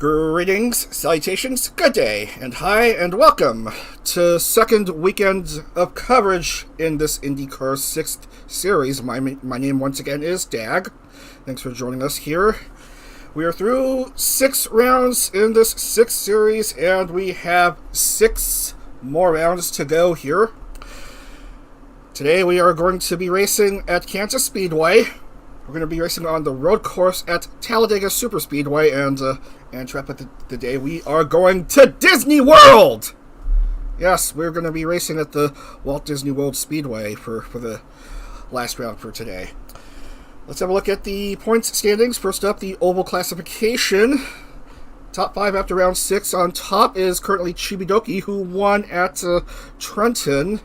Greetings, salutations, good day, and hi, and welcome to second weekend of coverage in this IndieCar 6th series. My name once again is Dag. Thanks for joining us here. We are through 6 rounds in this 6th series, and we have 6 more rounds to go here. Today we are going to be racing at Kansas Speedway. We're going to be racing on the road course at Talladega Superspeedway, and to wrap up the day, we are going to Disney World! Yes, we're going to be racing at the Walt Disney World Speedway for the last round for today. Let's have a look at the points standings. First up, the oval classification. Top 5 after round 6. On top is currently Chibidoki, who won at Trenton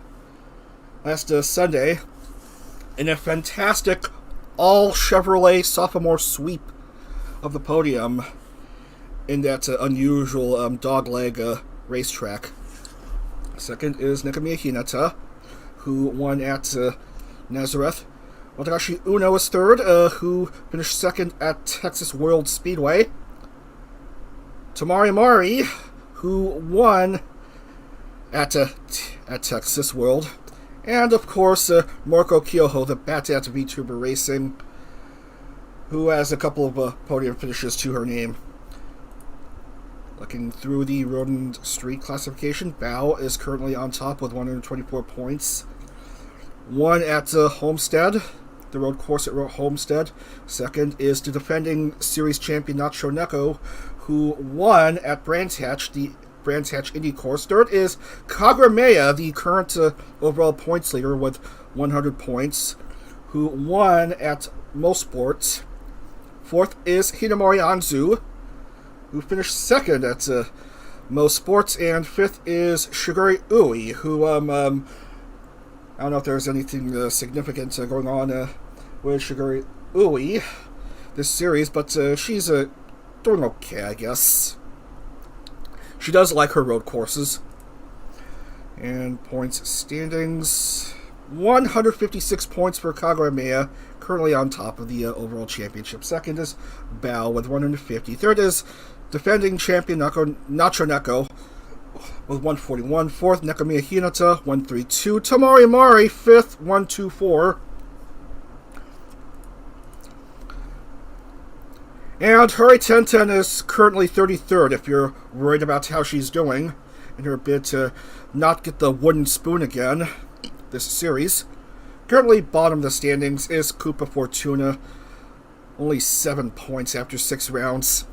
last Sunday in a fantastic all Chevrolet Sophomore sweep of the podium in that unusual dogleg racetrack. Second is Nakamia Hinata, who won at Nazareth. Watagashi Uno is third, who finished second at Texas World Speedway. Tamari Mari, who won at Texas World. And, of course, Moriko Kyoho, the Bat-At VTuber Racing, who has a couple of podium finishes to her name. Looking through the Road and Street classification, Bao is currently on top with 124 points. One at Homestead, the road course at Homestead. Second is the defending series champion Nacho Neko, who won at Brands Hatch, the Brands Hatch Indy course. Third is Kagrameya, the current overall points leader with 100 points, who won at Mosports. Fourth is Hinamori Anzu, who finished second at Mosports. And fifth is Shiguri Ui, who, I don't know if there's anything significant going on with Shiguri Ui this series, but she's doing okay, I guess. She does like her road courses. And points standings, 156 points for Kagrameya, currently on top of the overall championship. Second is Bao with 150. Third is defending champion Nacho Neko with 141. Fourth, Nakamia Hinata, 132. Tamari Mari, fifth, 124. And Hurry Tenten is currently 33rd, if you're worried about how she's doing in her bid to not get the wooden spoon again this series. Currently bottom of the standings is Koopa Fortuna, only 7 points after 6 rounds.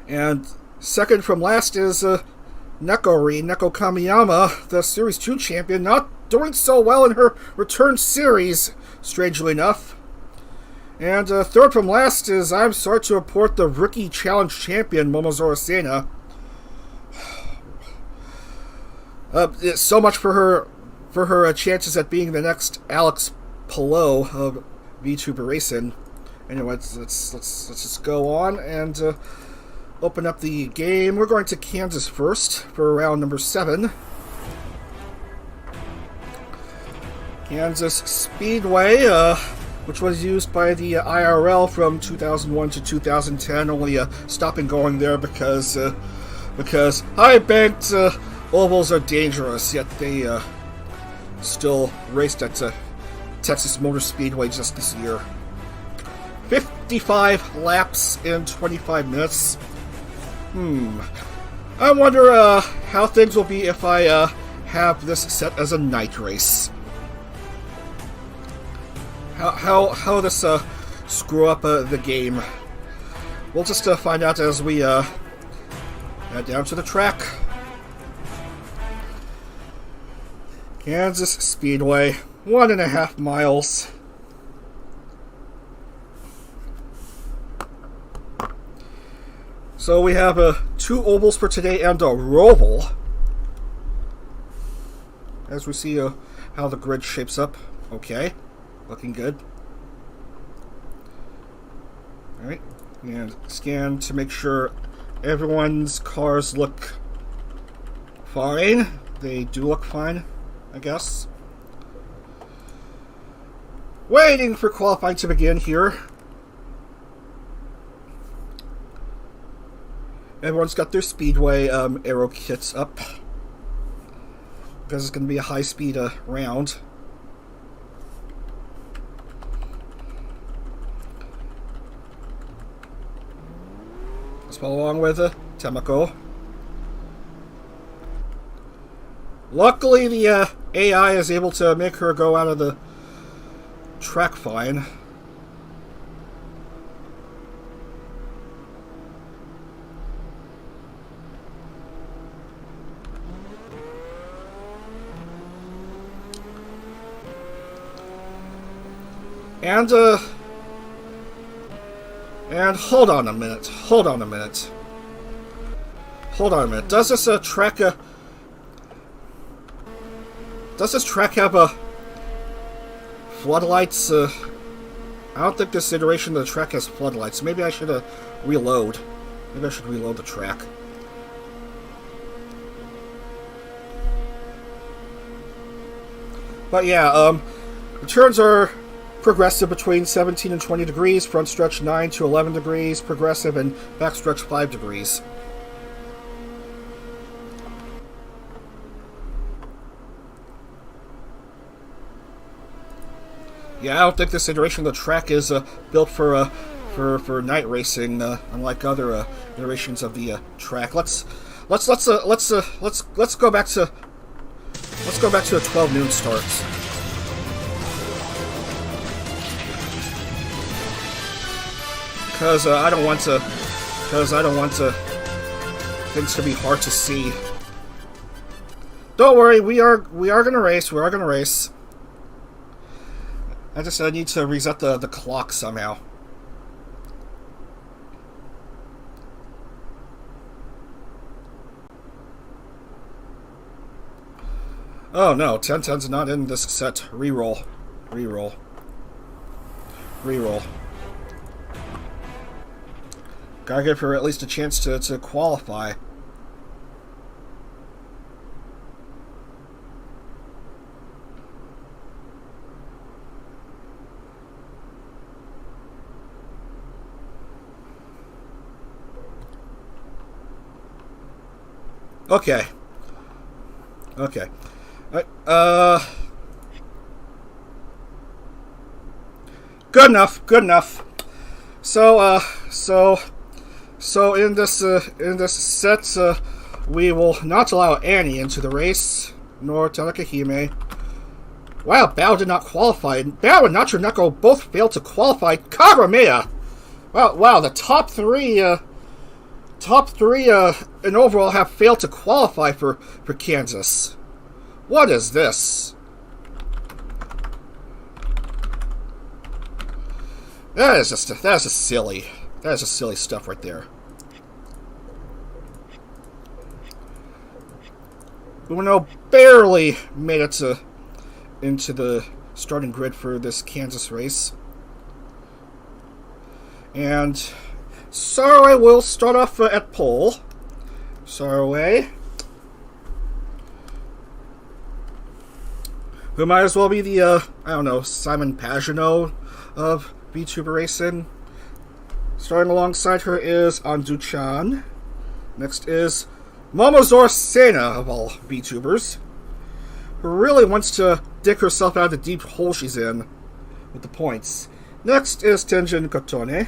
And second from last is Neko Kamiyama, the Series 2 champion, not doing so well in her return series, strangely enough. And third from last is, I'm sorry to report, the Rookie Challenge champion, Momozora Sena. So much for her chances at being the next Alex Palou of VTuber Racing. Anyway, let's just go on and open up the game. We're going to Kansas first for round number 7. Kansas Speedway, which was used by the IRL from 2001 to 2010, only stopping going there because high-banked ovals are dangerous, yet they still raced at Texas Motor Speedway just this year. 55 laps in 25 minutes. I wonder how things will be if I have this set as a night race. How this screw up the game. We'll just find out as we head down to the track. Kansas Speedway, 1.5 miles. So we have 2 ovals for today and a roval. As we see how the grid shapes up. Okay. Looking good. Alright, and scan to make sure everyone's cars look fine. They do look fine, I guess. Waiting for qualifying to begin here. Everyone's got their Speedway aero kits up, because it's going to be a high-speed round. Let's follow along with Temako. Luckily, the AI is able to make her go out of the track fine. And hold on a minute. Does this track have floodlights? I don't think this iteration of the track has floodlights. Maybe I should reload. Maybe I should reload the track. But yeah, the turns are progressive between 17 and 20 degrees, front stretch 9 to 11 degrees, progressive, and back stretch 5 degrees. Yeah, I don't think this iteration of the track is built for night racing, unlike other iterations of the track. Let's go back to a 12 noon start. Because I don't want things to be hard to see. Don't worry, we are gonna race. I need to reset the clock somehow. Oh no, 10-10's not in this set. Reroll. Gotta give her at least a chance to qualify. Okay. Good enough. So in this set, we will not allow Annie into the race, nor Tanaka Hime. Wow, Bao did not qualify. Bao and Nacho Neko both failed to qualify. Kagramea! Wow, the top three in overall have failed to qualify for Kansas. What is this? That is just silly stuff right there. Uno barely made it into the starting grid for this Kansas race. And Saraway will start off at pole. Saraway, who might as well be the, Simon Pagino of VTuber racing. Starting alongside her is Andu-chan. Next is Momozor Sena of all VTubers, who really wants to dig herself out of the deep hole she's in with the points. Next is Tenjin Kotone,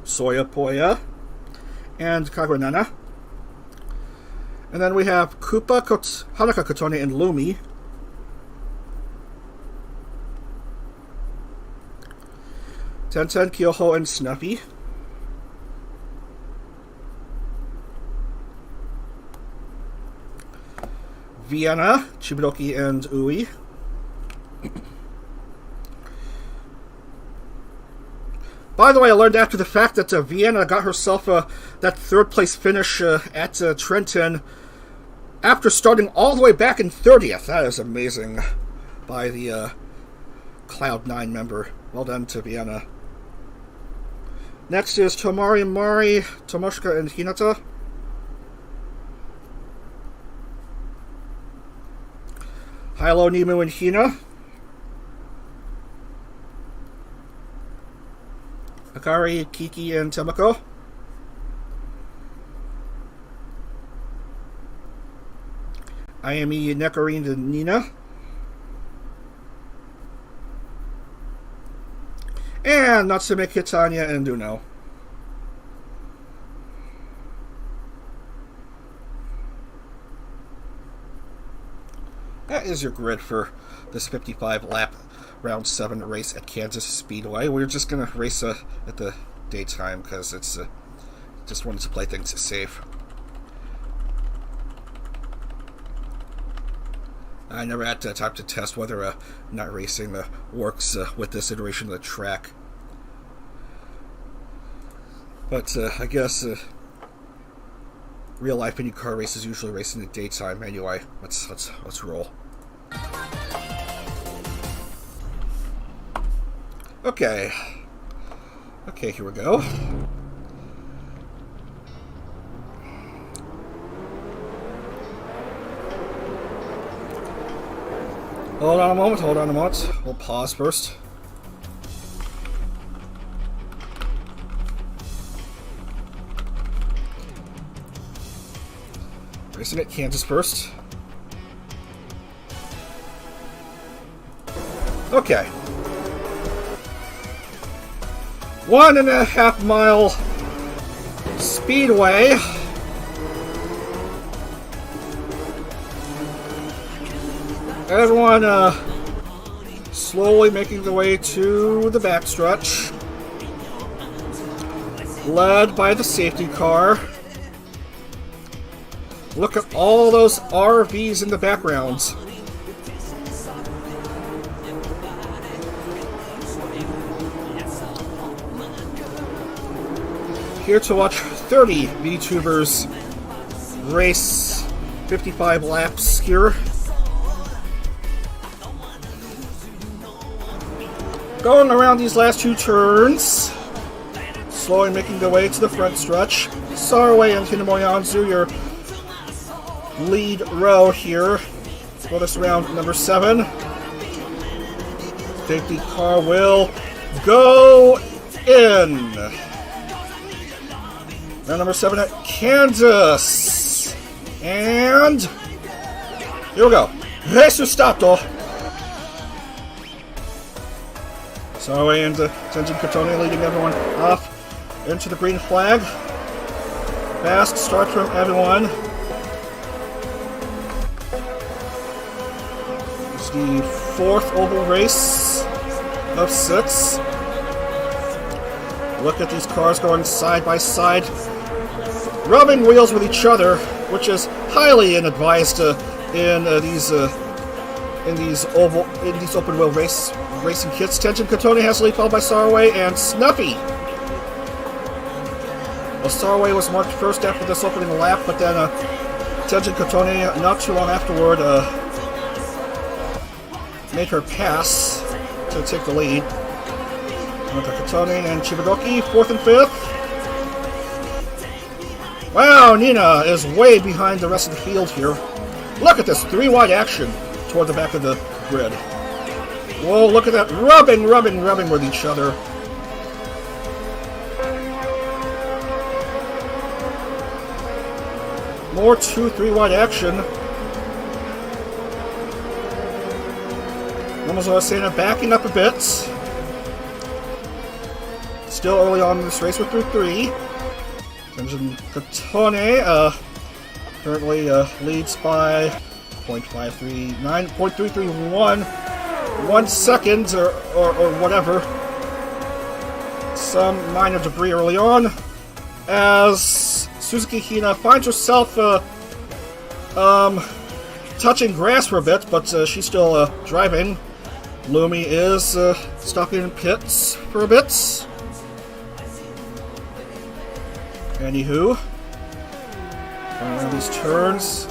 Soya Poya, and Kagranana. And then we have Koopa, Hanaka Kotone, and Lumi. Tenten, Kyoho, and Snuffy. Vienna, Chibidoki, and Ui. By the way, I learned after the fact that Vienna got herself that third place finish at Trenton after starting all the way back in 30th. That is amazing by the Cloud9 member. Well done to Vienna. Next is Tomari Mari, Tomoshika, and Hinata. Hilo, Nimu, and Hina. Akari, Kiki, and Temako. Ayami, Nekarine, and Nina. And Natsume, Kitanya, and Duno. That is your grid for this 55-lap round 7 race at Kansas Speedway. We're just going to race at the daytime because it's just wanted to play things safe. I never had time to test whether not racing works with this iteration of the track. But I guess real life IndyCar races usually race in the daytime. Anyway, let's roll. Okay, here we go. Hold on a moment. We'll pause first. Racing at Kansas first. Okay. 1.5 mile speedway. Everyone slowly making their way to the backstretch. Led by the safety car. Look at all those RVs in the background. Here to watch 30 VTubers race 55 laps here. Going around these last 2 turns. Slowly making their way to the front stretch. Sarway and Kinamoyanzu, your lead row here for this round number 7. Safety car will go in. Round number 7 at Kansas. And here we go. Resultato. Sarway and Tenjin Kotone leading everyone off into the green flag. Fast start from everyone. It's the 4th oval race of 6. Look at these cars going side by side, rubbing wheels with each other, which is highly inadvised in these open wheel racing kits. Tenjin Kotone has the lead, followed by Sarway and Snuffy. Well, Sarway was marked first after this opening lap, but then Tenjin Kotone, not too long afterward, made her pass to take the lead. Kotone and Chibidoki, 4th and 5th. Wow, Nina is way behind the rest of the field here. Look at this 3-wide action toward the back of the grid. Whoa, look at that. Rubbing with each other. More 2-3-wide action. Yamazawa Sena backing up a bit. Still early on in this race with through 3. Tenjin Kotone currently leads by 0.331 1 second or whatever. Some minor debris early on as Suzuki Hina finds herself touching grass for a bit, but she's still driving. Lumi is stopping in pits for a bit. Anywho, around these turns.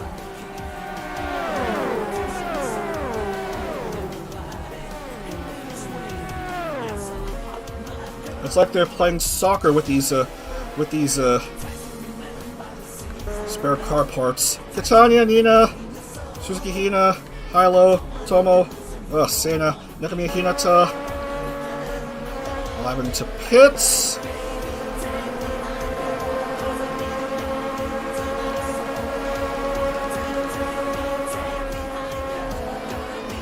It's like they're playing soccer with these spare car parts. Kitanya, Nina, Suzuki Hina, Hilo, Tomo, Sena, Nakamiya Hinata, alive into pits.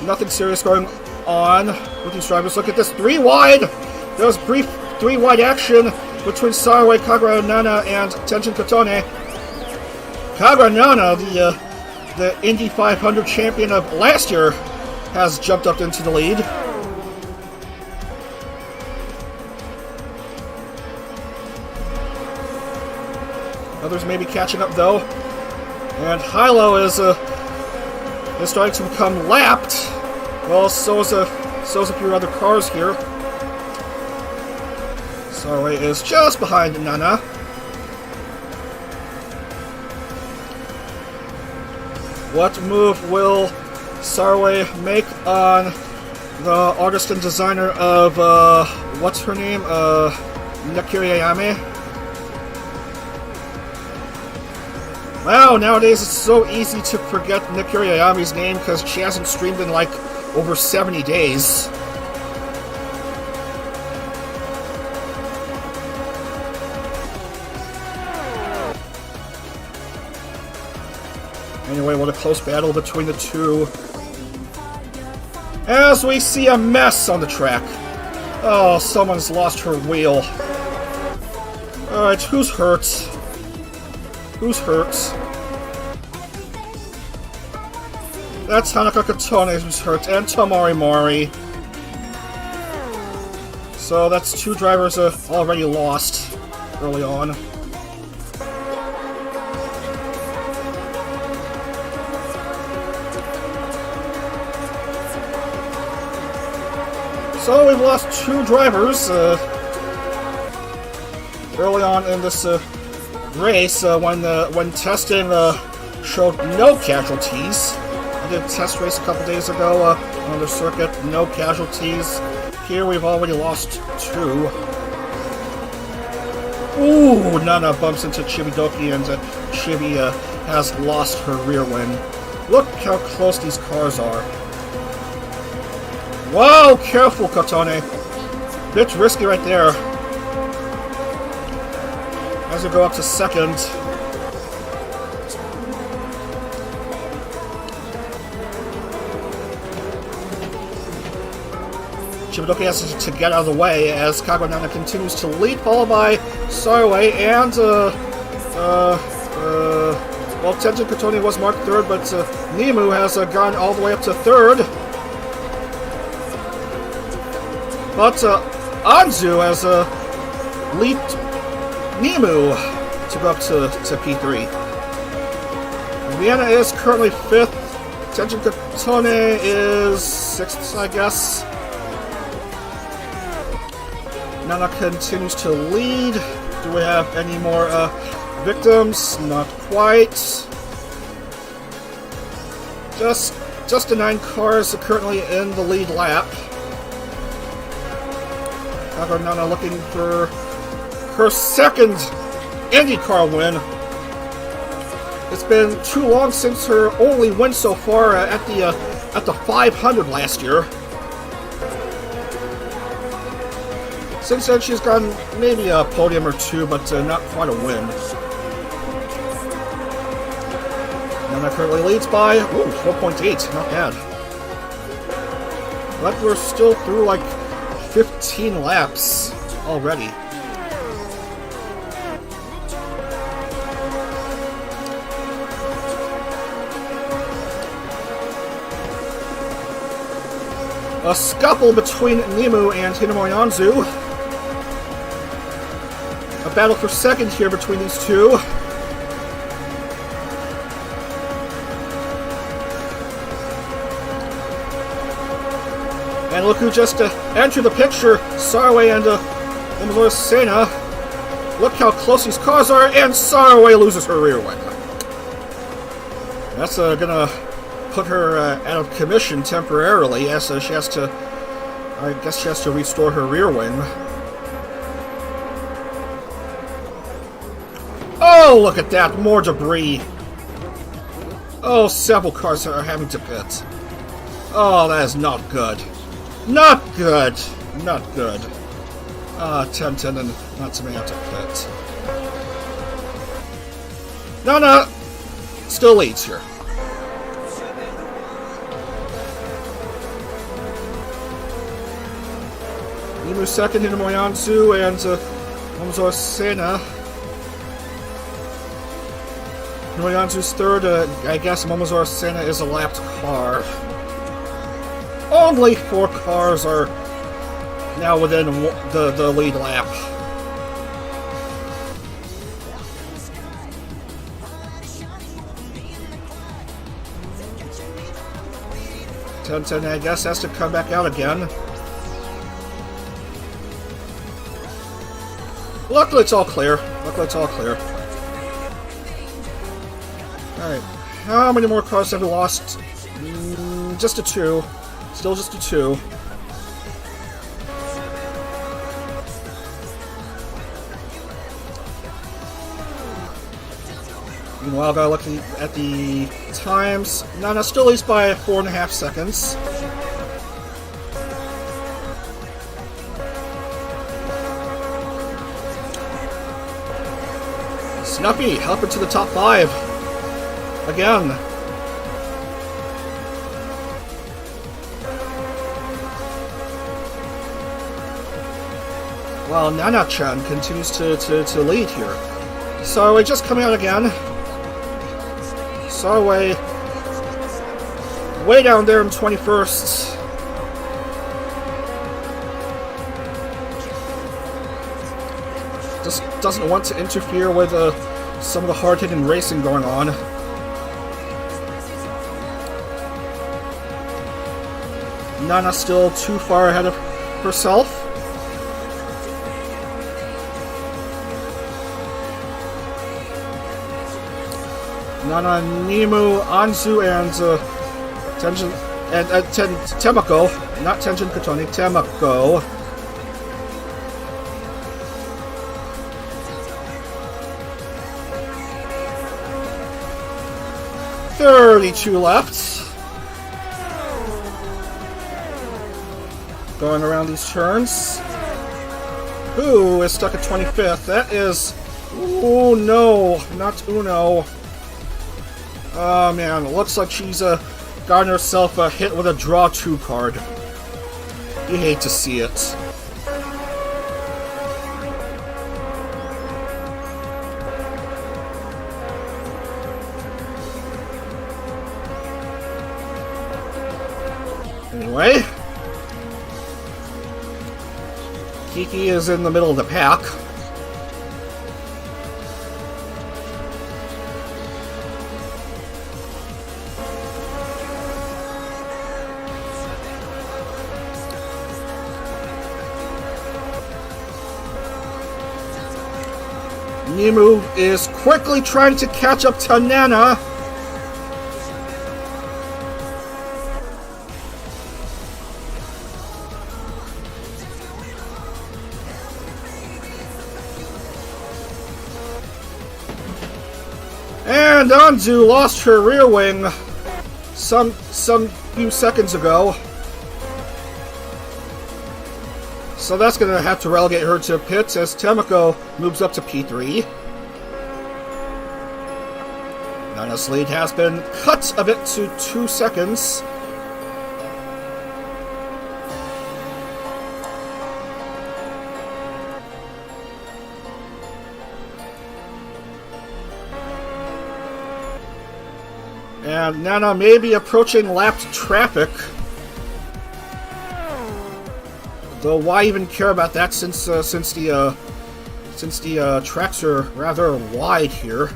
nothing serious going on with these drivers. Look at this, 3 wide! There was brief 3 wide action between Sarway, Kagura-Nana, and Tenshin Kotone. Kagura-Nana, the Indy 500 champion of last year, has jumped up into the lead. Others may be catching up though. And Hilo is starting to become lapped. Well, so is a few other cars here. Sarway is just behind Nana. What move will Sarway make on the artist and designer of, what's her name? Nakiri Ayame? Wow, nowadays it's so easy to forget Nakiri Ayame's name because she hasn't streamed in like over 70 days. Anyway, what a close battle between the two. As we see a mess on the track. Oh, someone's lost her wheel. Alright, who's hurt? Who's hurt? That's Hanaka Kotone who's hurt, and Tomari Mori. So that's 2 drivers already lost early on. So we've lost 2 drivers early on in this race when testing showed no casualties. I did a test race a couple days ago on the circuit, no casualties. Here we've already lost 2. Ooh, Nana bumps into Chibidoki and Chibi has lost her rear wing. Look how close these cars are. Whoa, careful, Kotone. Bit risky right there. As we go up to second. Chibidoki has to get out of the way as Kagura-Nana continues to lead, followed by Sarway and, well, Tenshin Kotone was marked 3rd, but Nemu has gone all the way up to 3rd. But Anzu has leaped Nemu to go up to P3. Vienna is currently 5th. Tenshin Kotone is 6th, I guess. Nana continues to lead. Do we have any more victims? Not quite. Just the 9 cars are currently in the lead lap. Nana looking for her 2nd IndyCar win. It's been too long since her only win so far at the 500 last year. Since then, she's gotten maybe a podium or 2, but not quite a win. Nana currently leads by 12.8, not bad. But we're still through like 15 laps already. A scuffle between Nemu and Hinamori Anzu. A battle for 2nd here between these 2. And look who just entered the picture, Sarway and Imazura Sena. Look how close these cars are, and Sarway loses her rear wing. That's gonna put her out of commission temporarily, as she has to, I guess she has to restore her rear wing. Oh, look at that, more debris. Oh, several cars are having to pit. Oh, that is not good. Not good! Not good. Trenton and Natsume have to pit. Nana still leads here. Nemu second, Hinomoyanzu, and Momozora Sena. Hinomoyanzu's third, I guess Momozora Sena is a lapped car. Only 4 cars are now within the lead lap. Trenton, I guess, has to come back out again. Luckily, it's all clear. Alright. How many more cars have we lost? Just a 2. Still just a 2. Meanwhile, by looking at the times, Nana still leads by 4.5 seconds. Snuffy up into the top 5 again. While Nana-chan continues to lead here. Sarway just coming out again. Sarway way down there in 21st. Just doesn't want to interfere with some of the hard-hitting racing going on. Nana still too far ahead of herself. Nana, Nemu, Anzu, and Tenjin and Temako, not Tenjin Kotoni, Temako. "32 left." Going around these turns. Who is stuck at 25th? That is... Oh no, not Uno. Oh man, looks like she's gotten herself hit with a draw 2 card. You hate to see it. Anyway, Kiki is in the middle of the pack. Nemu is quickly trying to catch up to Nana. And Anzu lost her rear wing some few seconds ago. So that's going to have to relegate her to pits as Temako moves up to P3. Nana's lead has been cut a bit to 2 seconds. And Nana may be approaching lapped traffic. Though why even care about that since the tracks are rather wide here.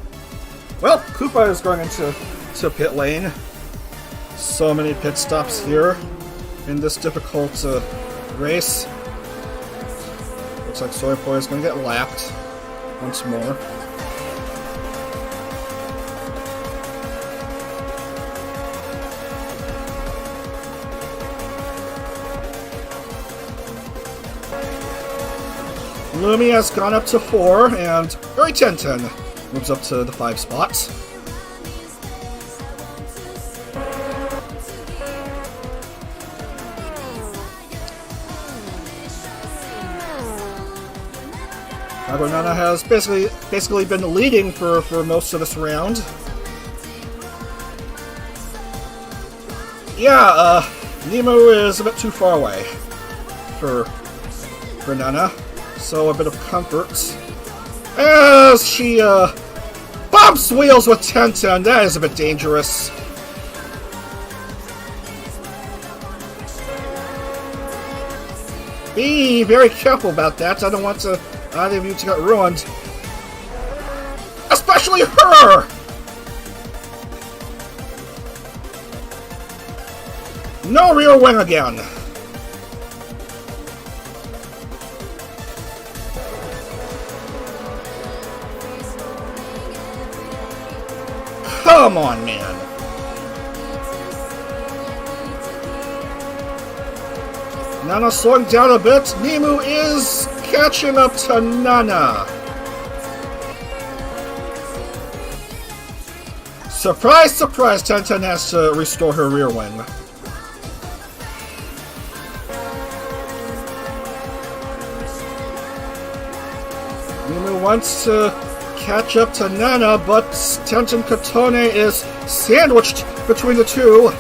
Well, Koopa is going into pit lane. So many pit stops here in this difficult race. Looks like Soy Boy is going to get lapped once more. Lumi has gone up to 4, and Trenton moves up to the 5 spot. Nana has basically been leading for most of this round. Yeah, Nemu is a bit too far away for for Nana, so a bit of comfort. As she bumps wheels with Trenton, that is a bit dangerous. Be very careful about that. I don't want either of you to get ruined. Especially her! No rear wing again. Come on, man. Nana slowing down a bit. Nemu is catching up to Nana. Surprise, surprise, Trenton has to restore her rear wing. Nemu wants to catch up to Nana, but Trenton Kotone is sandwiched between the two.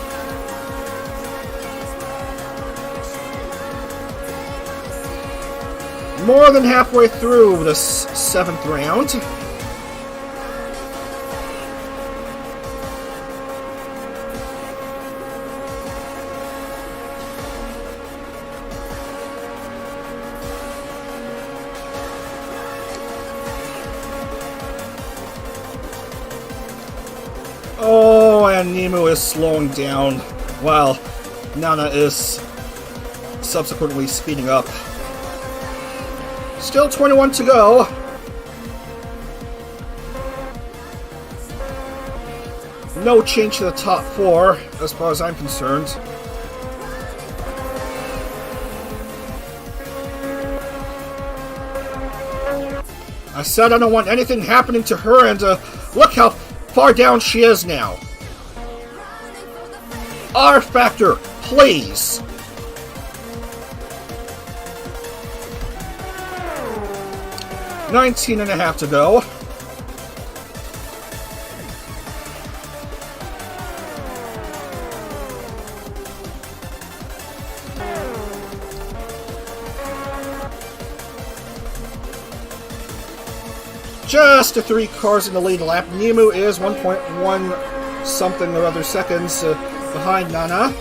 More than halfway through this 7th round. Oh, and Nemu is slowing down while Nana is subsequently speeding up. Still 21 to go. No change to the top 4, as far as I'm concerned. I said I don't want anything happening to her, and look how far down she is now. rFactor, please. $19.5 to go. Just 3 cars in the lead lap. Nemu is 1.1 something or other seconds behind Nana.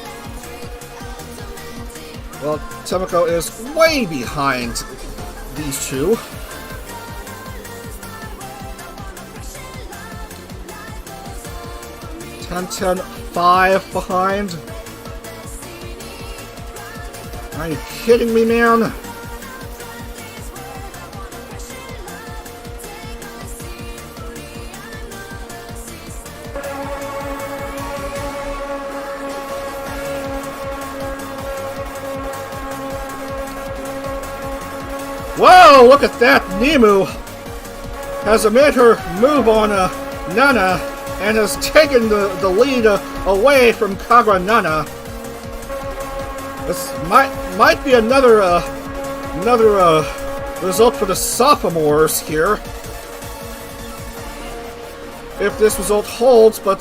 Well, Temiko is way behind these two. Trenton 5 behind. Are you kidding me, man? Whoa, look at that! Nemu has made her move on Nana and has taken the lead away from Kagura Nana. This might be another result for the sophomores here, if this result holds. But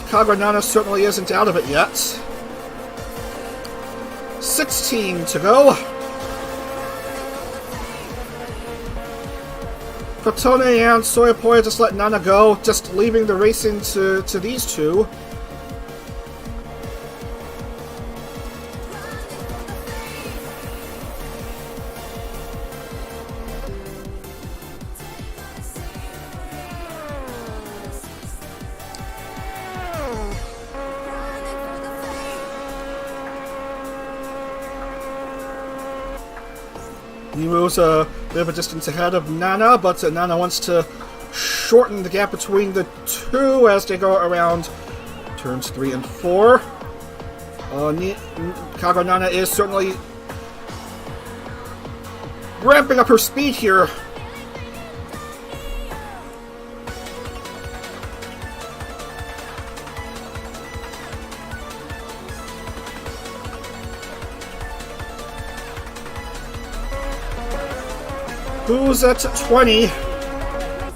Kagura Nana certainly isn't out of it yet. 16 to go. Kotone and Soyapoi just let Nana go, just leaving the racing to these two. Nemu's a bit of a distance ahead of Nana, but Nana wants to shorten the gap between the two as they go around turns 3 and 4. Kagura Nana is certainly ramping up her speed here. Who's at 20?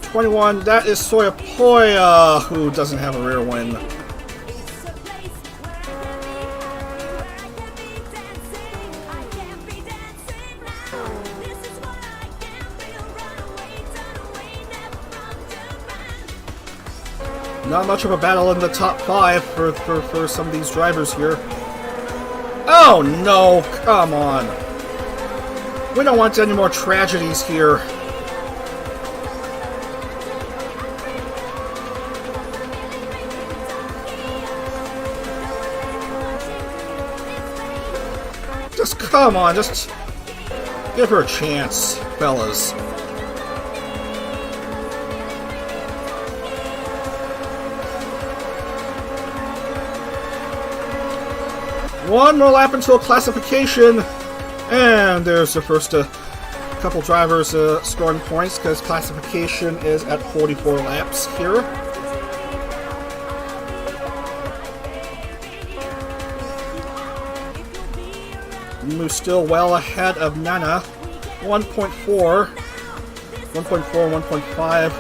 21, that is Soyapoi, who doesn't have a rear wing. Not much of a battle in the top 5 for some of these drivers here. Oh no, come on. We don't want any more tragedies here. Just come on, just give her a chance, fellas. One more lap until classification, and there's the first couple drivers scoring points because classification is at 44 laps here. Moves still well ahead of Nana, 1.4, 1.5.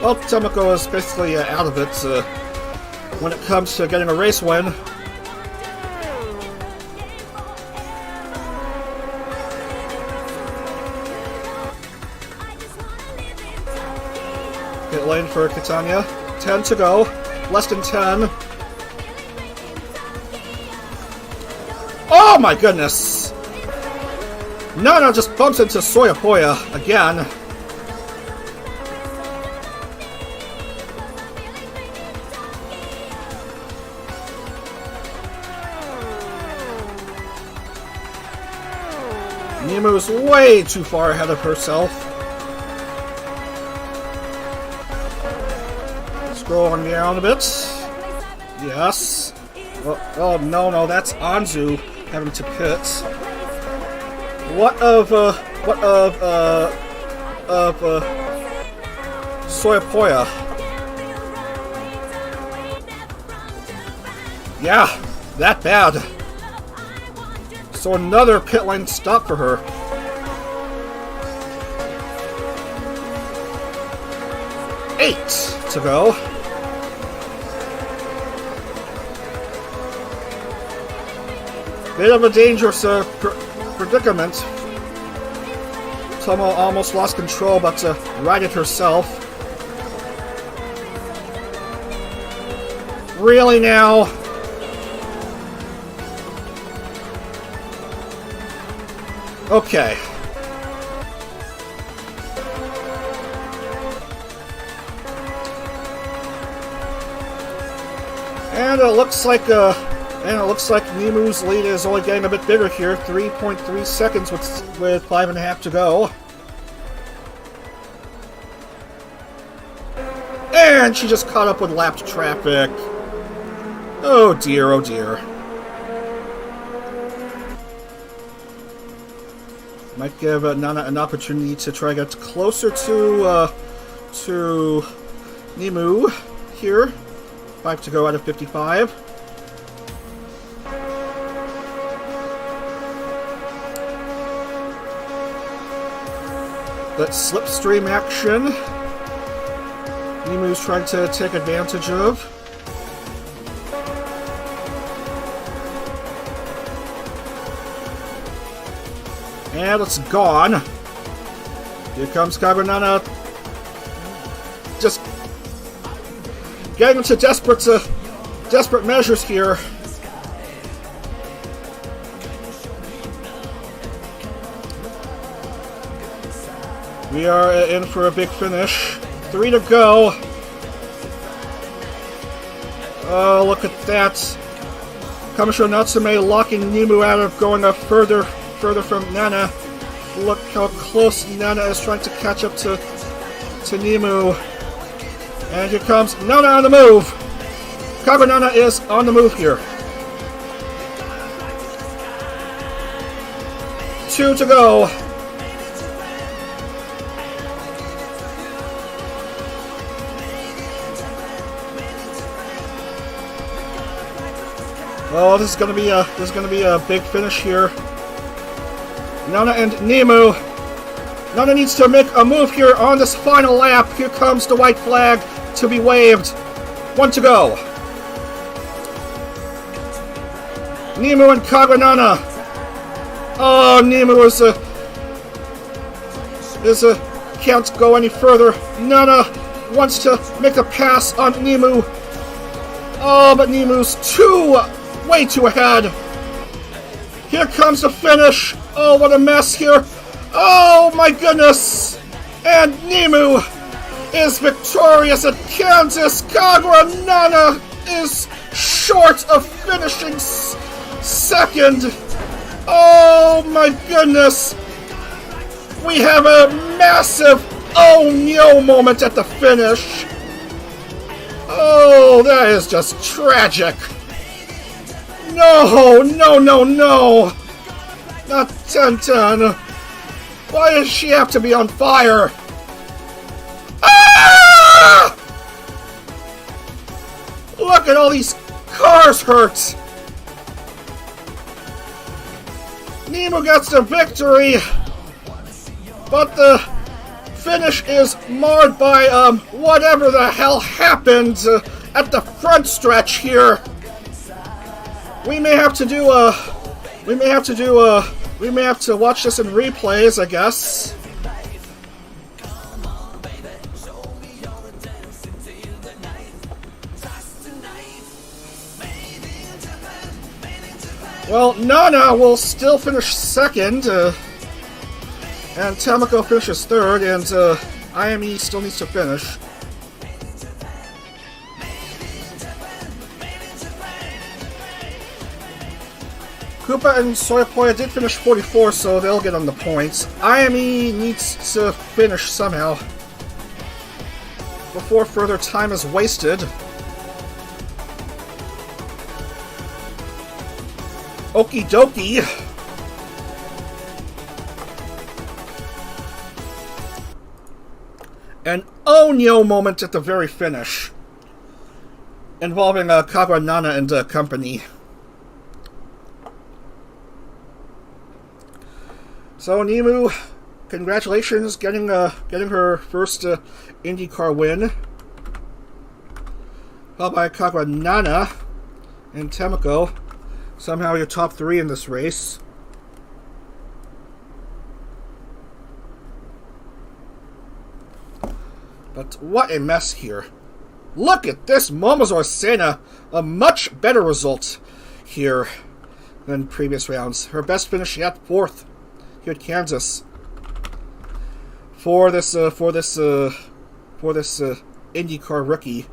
Well, Tomoko is basically out of it when it comes to getting a race win. Pit lane for Catania. 10 to go. Less than 10. Oh my goodness! No, just bumps into Soyapoya again. Nemu's way too far ahead of herself. Scrolling down a bit. Yes. Oh no, that's Anzu having to pit. What of Soyapoya? Yeah, that bad. So another pit lane stop for her. Eight to go. Bit of a dangerous predicament. Tomo almost lost control, but righted herself. Really now? Okay. And it looks like Nemu's lead is only getting a bit bigger here. 3.3 seconds with 5.5 to go. And she just caught up with lapped traffic. Oh dear, oh dear. Might give Nana an opportunity to try to get closer to Nemu here. 5 to go out of 55. That slipstream action. Nemu's trying to take advantage of. And it's gone. Here comes Kabanana. Just getting into desperate measures here. We are in for a big finish. 3 to go. Oh, look at that. Kamasho Natsume locking Nemu out of going up further from Nana. Look how close Nana is trying to catch up to Nemu. And here comes Nana on the move. Kabanana is on the move here. 2 to go. Oh, this is gonna be a big finish here. Nana and Nemu. Nana needs to make a move here on this final lap. Here comes the white flag to be waved. 1 to go. Nemu and Kabanana. Oh, Nemu can't go any further. Nana wants to make a pass on Nemu. Oh, but Nemu's way too ahead. Here comes the finish. Oh, what a mess here. Oh, my goodness. And Nemu is victorious at Kansas. Kagura Nana is short of finishing second. Oh, my goodness. We have a massive oh no moment at the finish. Oh, that is just tragic. No, no, no, no. Not Trenton. Why does she have to be on fire? Ah! Look at all these cars hurt. Nemo gets the victory, but the finish is marred by whatever the hell happened at the front stretch here. We may have to watch this in replays, I guess. Well, Nana will still finish second, and Tamako finishes third, and IME still needs to finish. Koopa and Soyapoya did finish 44, so they'll get on the points. IME needs to finish somehow before further time is wasted. Okie dokie. An oh no moment at the very finish, involving Kagura Nana and company. So Nemu, congratulations, getting her first IndyCar win. Followed by Kagura Nana and Tamako. Somehow you're top 3 in this race. But what a mess here. Look at this, Momozor Sena. A much better result here than previous rounds. Her best finish yet, 4th here at Kansas. For this IndyCar rookie.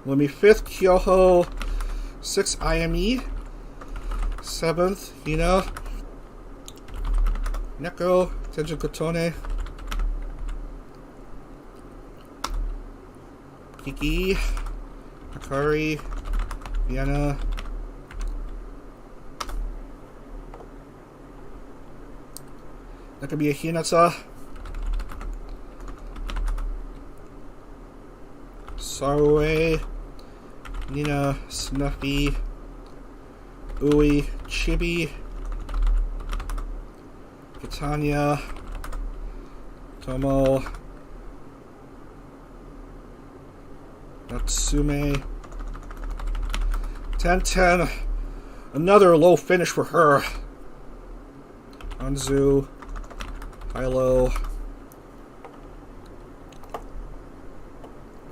Lumi 5th, Kyoho 6th, IME 7th, Hina Neko, Tenjin Kotone, Kiki, Akari, Vienna, that could be a Hinata, Sarue, Nina, Snuffy, Ui, Chibi, Katanya, Tomo, Natsume, 10-10, another low finish for her. Anzu, Hilo,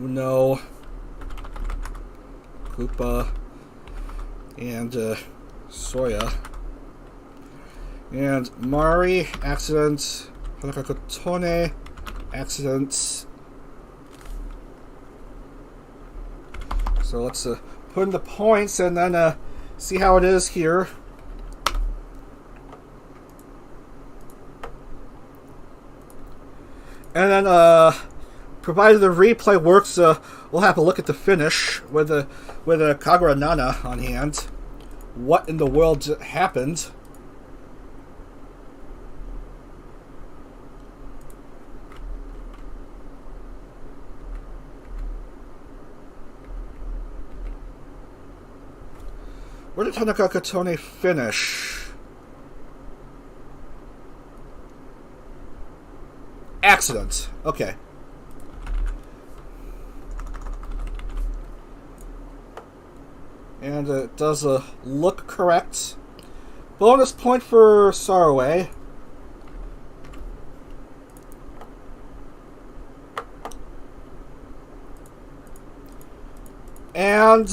Uno, Koopa, and Soya. And Mari, accident. Hanaka-Kotone, accident. So let's put in the points and then see how it is here. And then, provided the replay works, we'll have a look at the finish with a Kagura Nana on hand. What in the world happened? Where did Hanaka-Kotone finish? Accident. Okay. And it does look correct. Bonus point for Sarway. And And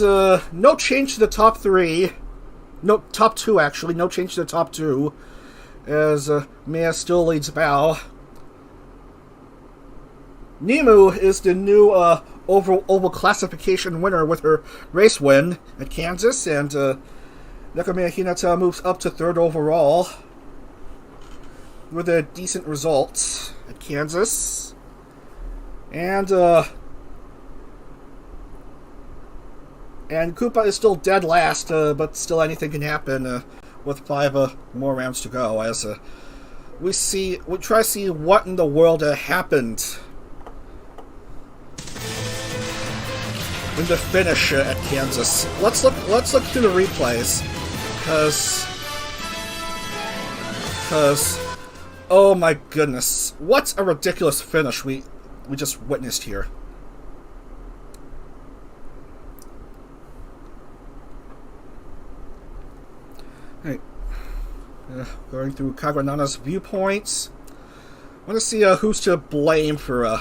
no change to the top three. No, top two, actually. No change to the top two. As Mia still leads Bao. Nemu is the new oval classification winner with her race win at Kansas. And Nakamia Hinata moves up to third overall with a decent result at Kansas. And Koopa is still dead last, but still anything can happen with 5 more rounds to go. As we try to see what in the world happened in the finish at Kansas. Let's look through the replays, because oh my goodness, what a ridiculous finish we just witnessed here. Hey, going through Kagranana's viewpoints. I want to see who's to blame for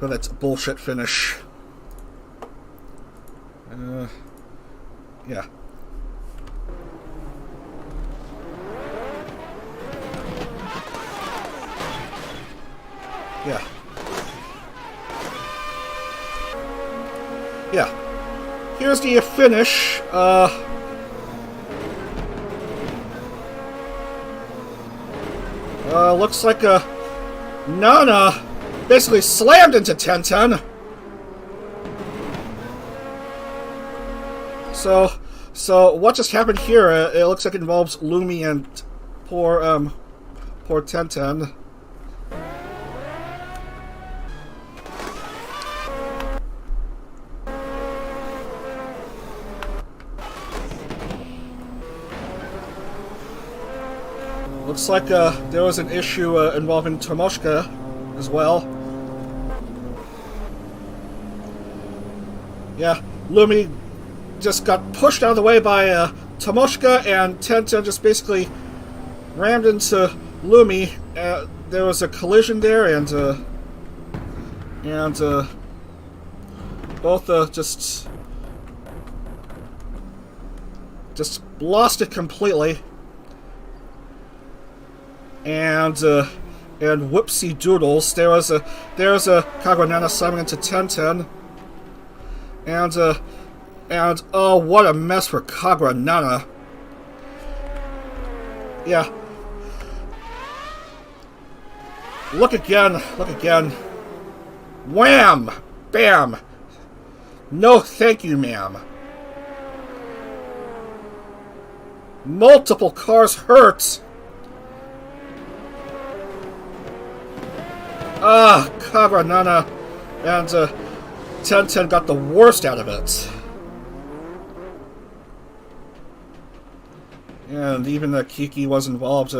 that bullshit finish. Yeah. Yeah. Yeah. Here's the finish. Looks like Nana basically slammed into Trenton. So what just happened here? It looks like it involves Lumi and poor Trenton. Looks like there was an issue involving Tomoshka as well. Yeah, Lumi just got pushed out of the way by Tomoshka, and Trenton just basically rammed into Lumi. There was a collision there, and both just lost it completely. And whoopsie doodles. There was a Kagranana slamming into Trenton. And oh, what a mess for Kagranana. Yeah. Look again. Wham! Bam! No thank you, ma'am. Multiple cars hurt. Kagranana and Trenton got the worst out of it. And even Kiki was involved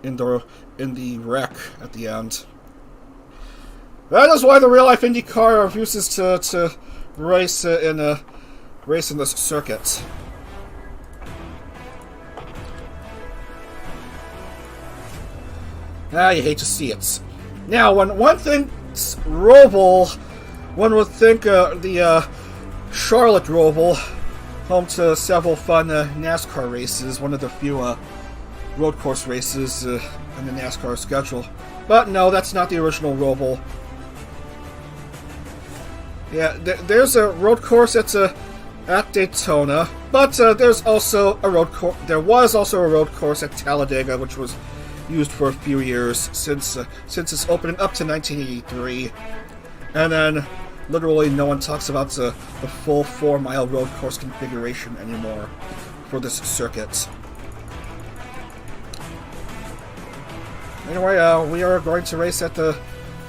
in the wreck at the end. That is why the real-life IndyCar refuses to race in this circuit. You hate to see it. Now, when one thinks Roval, one would think the Charlotte Roval, home to several fun NASCAR races, one of the few road course races in the NASCAR schedule. But no, that's not the original Roval. Yeah, there's a road course at Daytona, but there's also a road course. There was also a road course at Talladega, which was used for a few years since its opening up to 1983, and then literally no one talks about the full 4-mile road course configuration anymore for this circuit. Anyway, we are going to race at the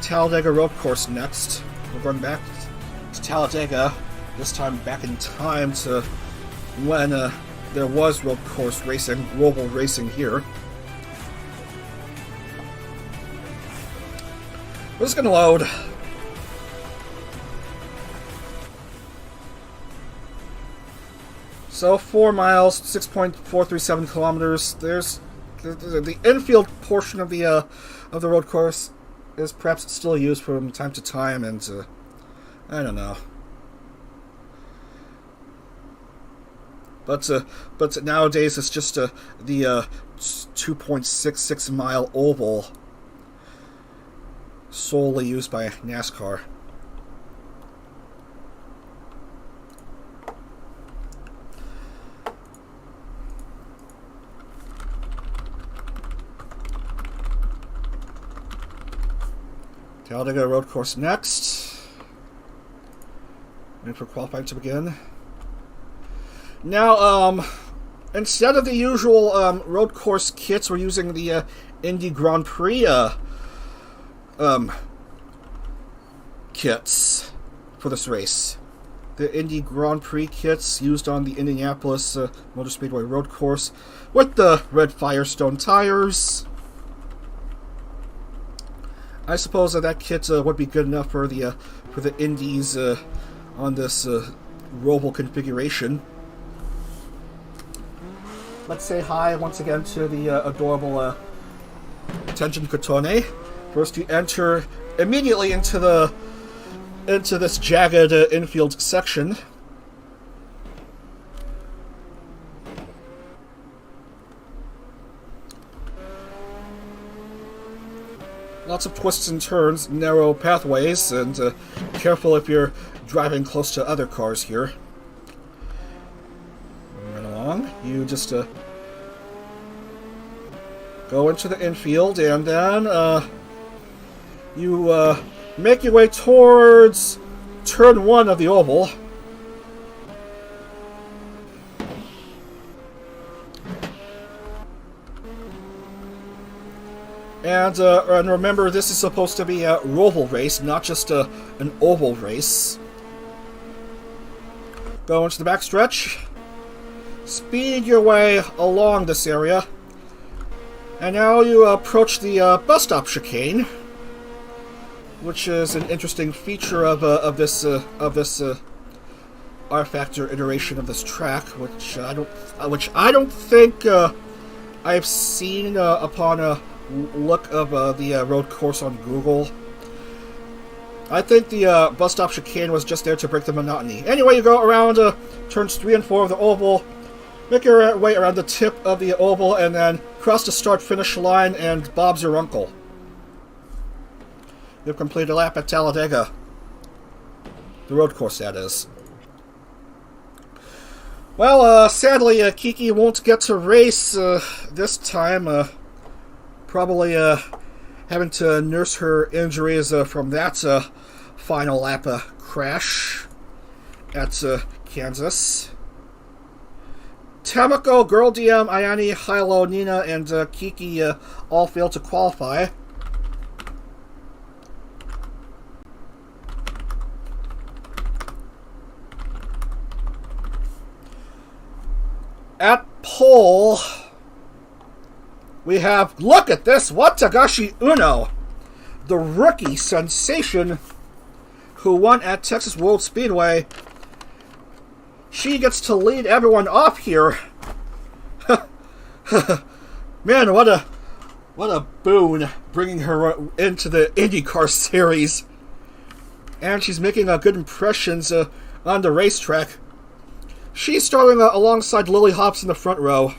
Talladega road course next. We're going back to Talladega, this time back in time to when there was road course racing, Roval racing here. We're just gonna load. So 4 miles, 6.437 kilometers. There's the infield portion of the road course is perhaps still used from time to time, and I don't know. But nowadays it's just the 2.66 mile oval solely used by NASCAR. Talladega road course next. Waiting for qualifying to begin. Now, instead of the usual road course kits, we're using the Indy Grand Prix kits for this race. The Indy Grand Prix kits used on the Indianapolis Motor Speedway road course with the red Firestone tires. I suppose that kit would be good enough for the Indies on this Roval configuration. Let's say hi once again to the adorable Trenton Cotone. First, you enter immediately into this jagged infield section. Lots of twists and turns, narrow pathways, and careful if you're driving close to other cars here. Right along, you just go into the infield, and then you make your way towards turn 1 of the oval. And remember, this is supposed to be a Roval race, not just an oval race. Go into the backstretch. Speed your way along this area. And now you approach the bus stop chicane, which is an interesting feature of this rFactor iteration of this track, which I don't think I've seen upon a look of the road course on Google. I think the bus stop chicane was just there to break the monotony. Anyway, you go around turns 3 and 4 of the oval, make your way around the tip of the oval, and then cross the start-finish line, and Bob's your uncle. You've completed a lap at Talladega. The road course, that is. Well, sadly, Kiki won't get to race this time. Probably having to nurse her injuries from that final lap crash at Kansas. Tamako, Girl DM, Ayani, Hilo, Nina, and Kiki all failed to qualify. At pole, we have, look at this, Watagashi Uno, the rookie sensation who won at Texas World Speedway. She gets to lead everyone off here. Man, what a boon bringing her into the IndyCar series. And she's making good impressions on the racetrack. She's starting alongside Lily Hobbs in the front row.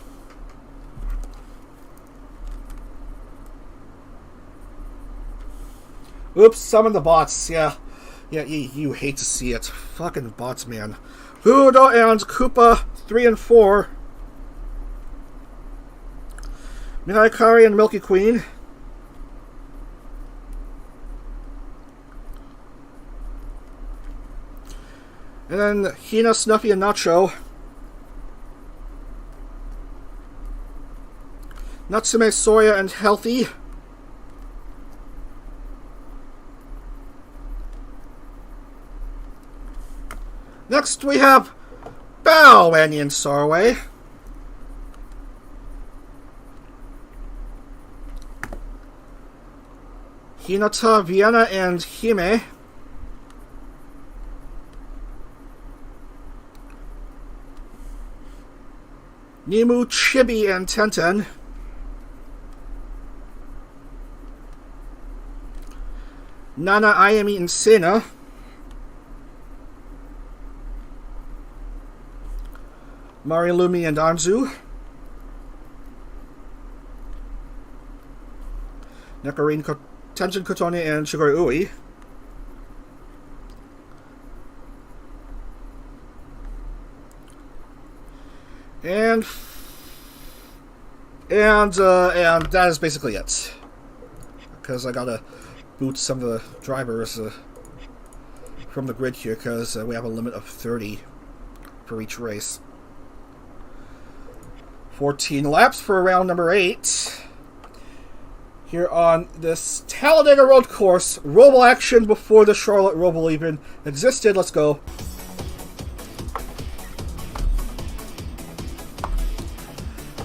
Oops, summon the bots. Yeah, you hate to see it. Fucking bots, man. Udo and Koopa, 3 and 4. Minayakari and Milky Queen. And then Hina, Snuffy, and Nacho. Natsume, Soya, and Healthy. Next we have Bao, Annie, and Sarway. Hinata, Vienna, and Hime. Nimu, Chibi, and Tenten. Nana, Ayami, and Sena. Mari, Lumi, and Anzu. Nekarin, Tenjin Kotone, and Shigori Ui. And that is basically it. Because I gotta boot some of the drivers from the grid here, because we have a limit of 30 for each race. 14 laps for round number 8. Here on this Talladega Road course. Roval action before the Charlotte Roval even existed. Let's go.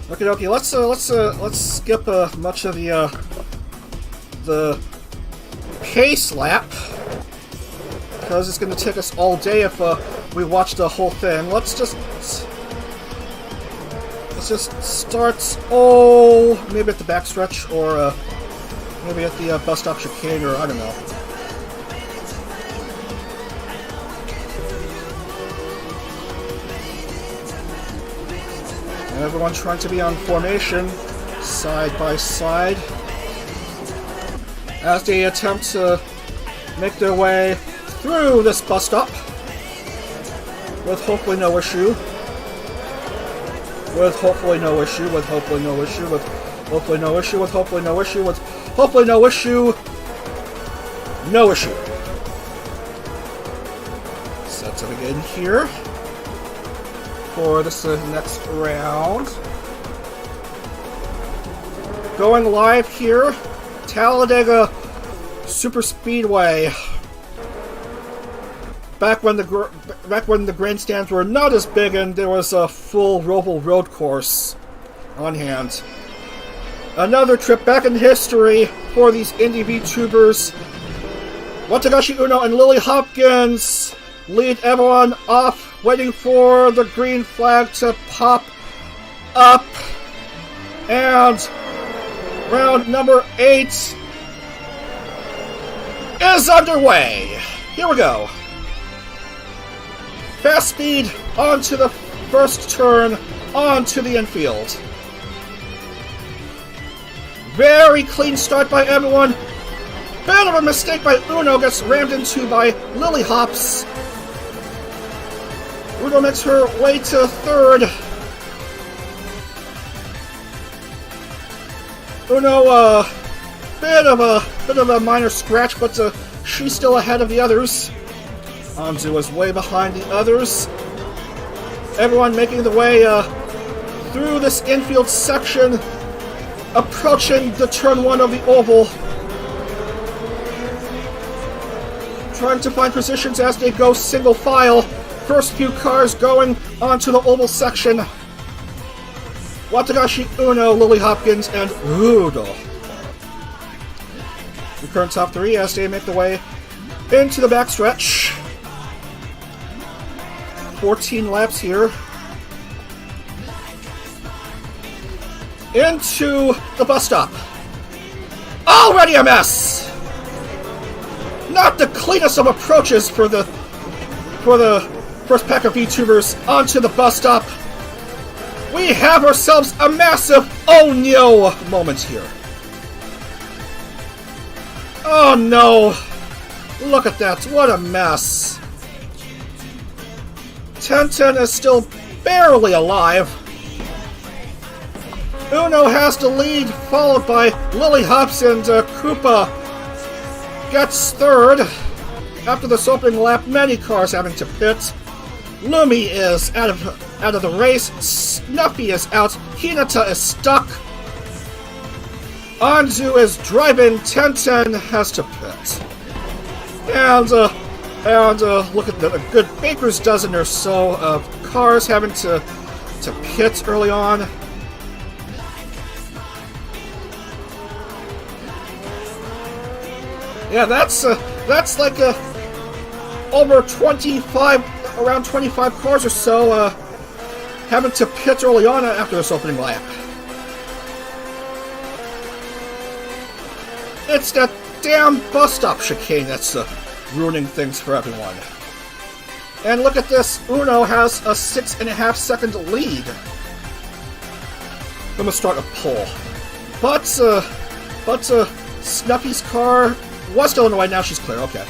Okay, let's skip much of the pace lap, because it's going to take us all day if we watch the whole thing. Let's just start. Maybe at the backstretch, or maybe at the bus stop chicane, or I don't know. And everyone trying to be on formation, side by side, as they attempt to make their way through this bus stop with hopefully no issue. With hopefully no issue, with hopefully no issue, with hopefully no issue, with hopefully no issue, with hopefully no issue. No issue. Set to begin here for this next round. Going live here, Talladega Superspeedway. Back when the grandstands were not as big and there was a full Roval road course on hand. Another trip back in history for these indie VTubers. Watagashi Uno and Lily Hopkins lead everyone off, waiting for the green flag to pop up. And round number 8 is underway. Here we go. Fast speed onto the first turn, onto the infield. Very clean start by everyone. Bit of a mistake by Uno, gets rammed into by Lily Hops. Uno makes her way to third. Uno, bit of a minor scratch, but she's still ahead of the others. Anzu is way behind the others. Everyone making the way through this infield section, approaching the turn 1 of the oval. Trying to find positions as they go single file. First few cars going onto the oval section. Watagashi Uno, Lily Hopkins, and Udo. The current top 3 as they make the way into the backstretch. 14 laps here. Into the bus stop. Already a mess! Not the cleanest of approaches for the first pack of VTubers onto the bus stop. We have ourselves a massive oh no moment here. Oh no! Look at that, what a mess. Trenton is still barely alive. Uno has to lead, followed by Lily Hops, and Koopa gets third. After this opening lap, many cars having to pit. Lumi is out of the race. Snuffy is out. Hinata is stuck. Anzu is driving. Trenton has to pit. And look at a good baker's dozen or so of cars having to pit early on. Yeah, that's like over 25, around 25 cars or so having to pit early on after this opening lap. It's that damn bus stop chicane that's ruining things for everyone. And look at this, Uno has a 6.5 second lead. I'm gonna start a poll. But Snuffy's car was still in the way, now she's clear, okay.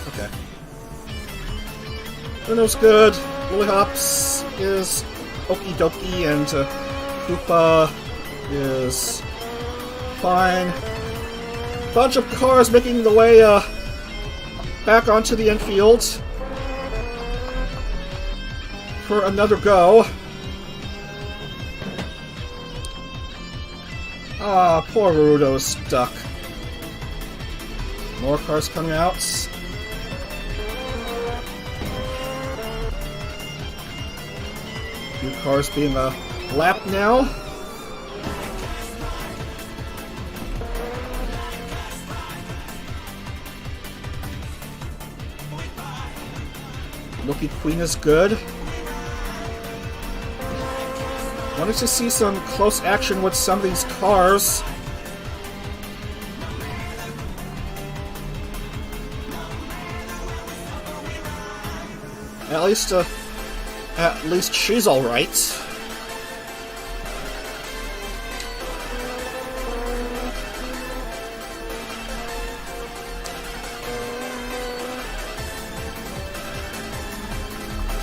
Okay. Uno's good, Lily Hops is okie dokie, and Koopa is fine. Bunch of cars making the way back onto the infield for another go. Ah, poor Rudo's stuck. More cars coming out. Few cars being lapped now. Milky Queen is good. Wanted to see some close action with some of these cars. At least she's all right.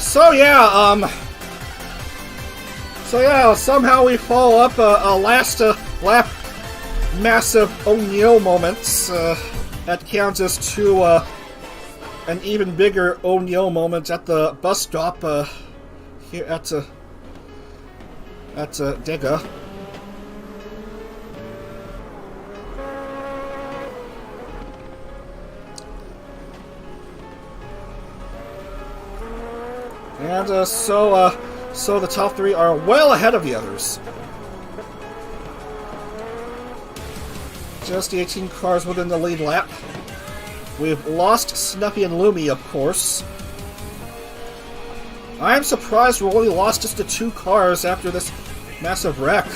So yeah, somehow we follow up a last lap massive O'Neill moments that counts us to an even bigger O'Neill moment at the bus stop here at Dega. And so the top three are well ahead of the others. Just the 18 cars within the lead lap. We've lost Snuffy and Lumi, of course. I'm surprised we only lost just the 2 cars after this massive wreck.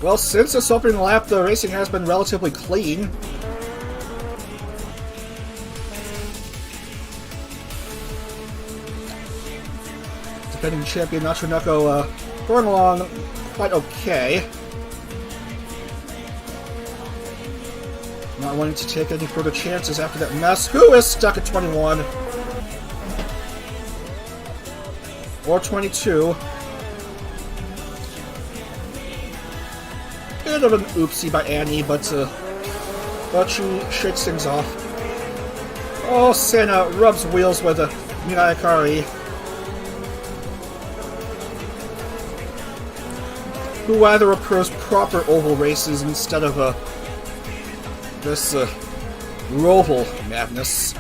Well, since this opening lap, the racing has been relatively clean. Defending champion Nachuneko going along quite okay. Not wanting to take any further chances after that mess. Who is stuck at 21? Or 22. Bit of an oopsie by Annie, but she shakes things off. Oh, Senna rubs wheels with a Mirai Akari, who rather approves proper oval races instead of this Roval madness.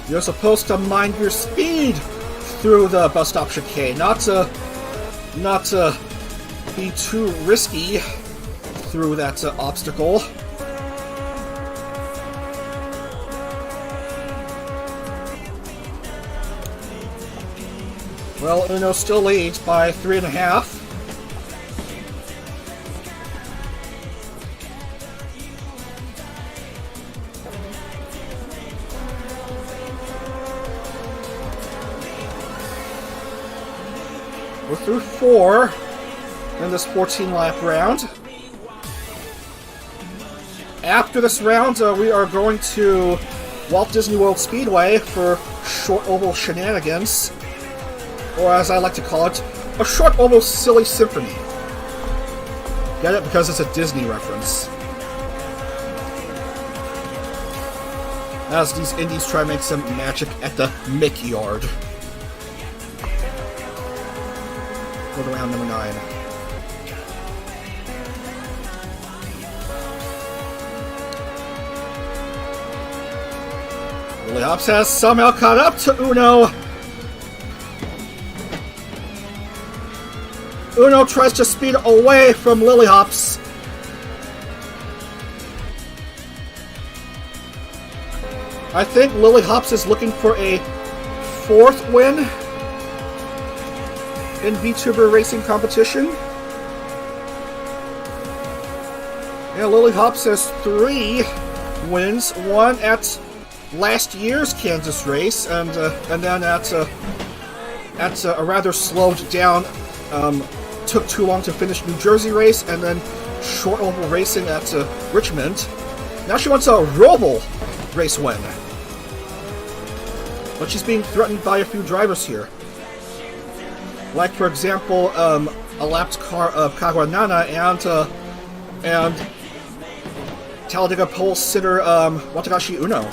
You're supposed to mind your speed through the bus stop chicane, not to be too risky through that obstacle. Well, Uno still leads by 3.5. We're through 4 in this 14-lap round. After this round, we are going to Walt Disney World Speedway for short oval shenanigans, or as I like to call it, a short oval silly symphony. Get it? Because it's a Disney reference. As these indies try to make some magic at the Mickey Yard. For the round number 9. Willie Hobbs has somehow caught up to Uno Uno tries to speed away from Lily Hops. I think Lily Hops is looking for a 4th win in VTuber racing competition. Yeah, Lily Hops has 3 wins. 1 at last year's Kansas race, and then at a rather slowed down, took too long to finish New Jersey race, and then short oval racing at Richmond. Now she wants a Roval race win. But she's being threatened by a few drivers here. Like, for example, a lapped car of Kagwanana and Talladega pole sitter Watagashi Uno.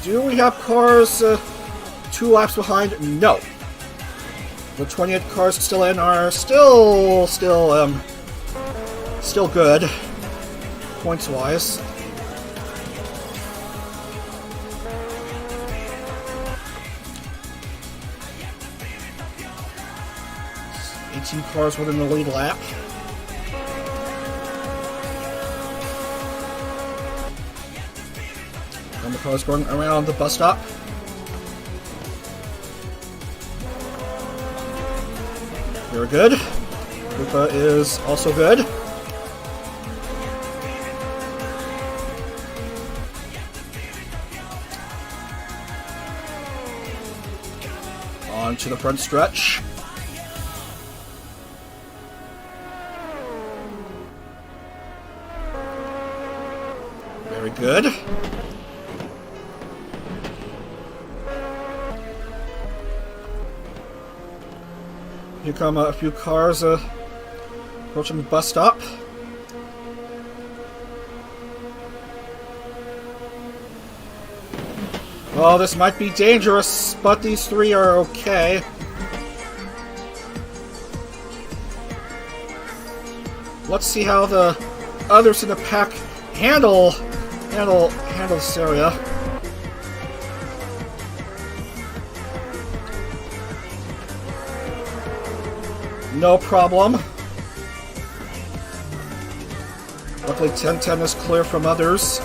Do we have cars 2 laps behind? No. The 28 cars still in are still good, points-wise. Cars within the lead lap. And the cars going around the bus stop. Very good. Koopa is also good. On to the front stretch. Very good. Here come a few cars approaching the bus stop. Oh, this might be dangerous, but these 3 are okay. Let's see how the others in the pack handle this area. No problem. Luckily 10-10 is clear from others.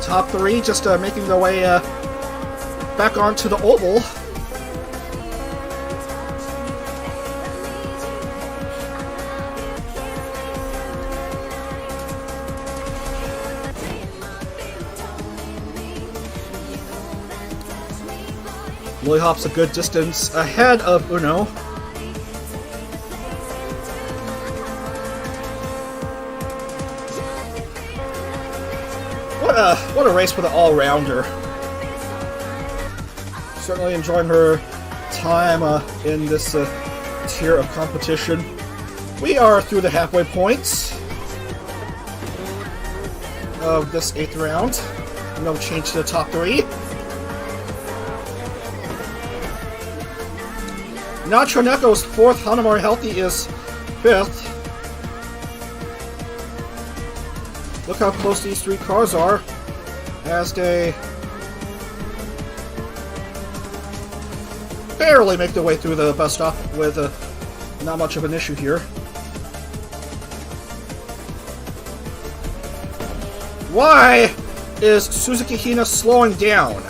Top 3 just making their way back onto the oval. Lily Hop's a good distance ahead of Uno. What a race for the all-rounder. Certainly enjoying her time in this tier of competition. We are through the halfway points of this 8th round. No change to the top 3. Nacho Neko's 4th, Hanamori Healthy is 5th. Look how close these 3 cars are as they barely make their way through the bus stop with not much of an issue here. Why is Suzuki Hina slowing down?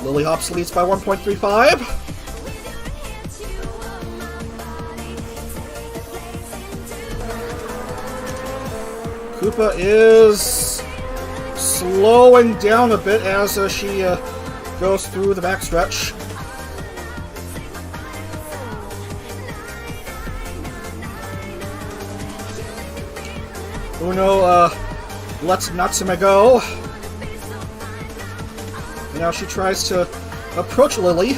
Lily Hops leads by 1.35. Koopa is slowing down a bit as she goes through the backstretch. Uno lets Natsume go. Now she tries to approach Lily.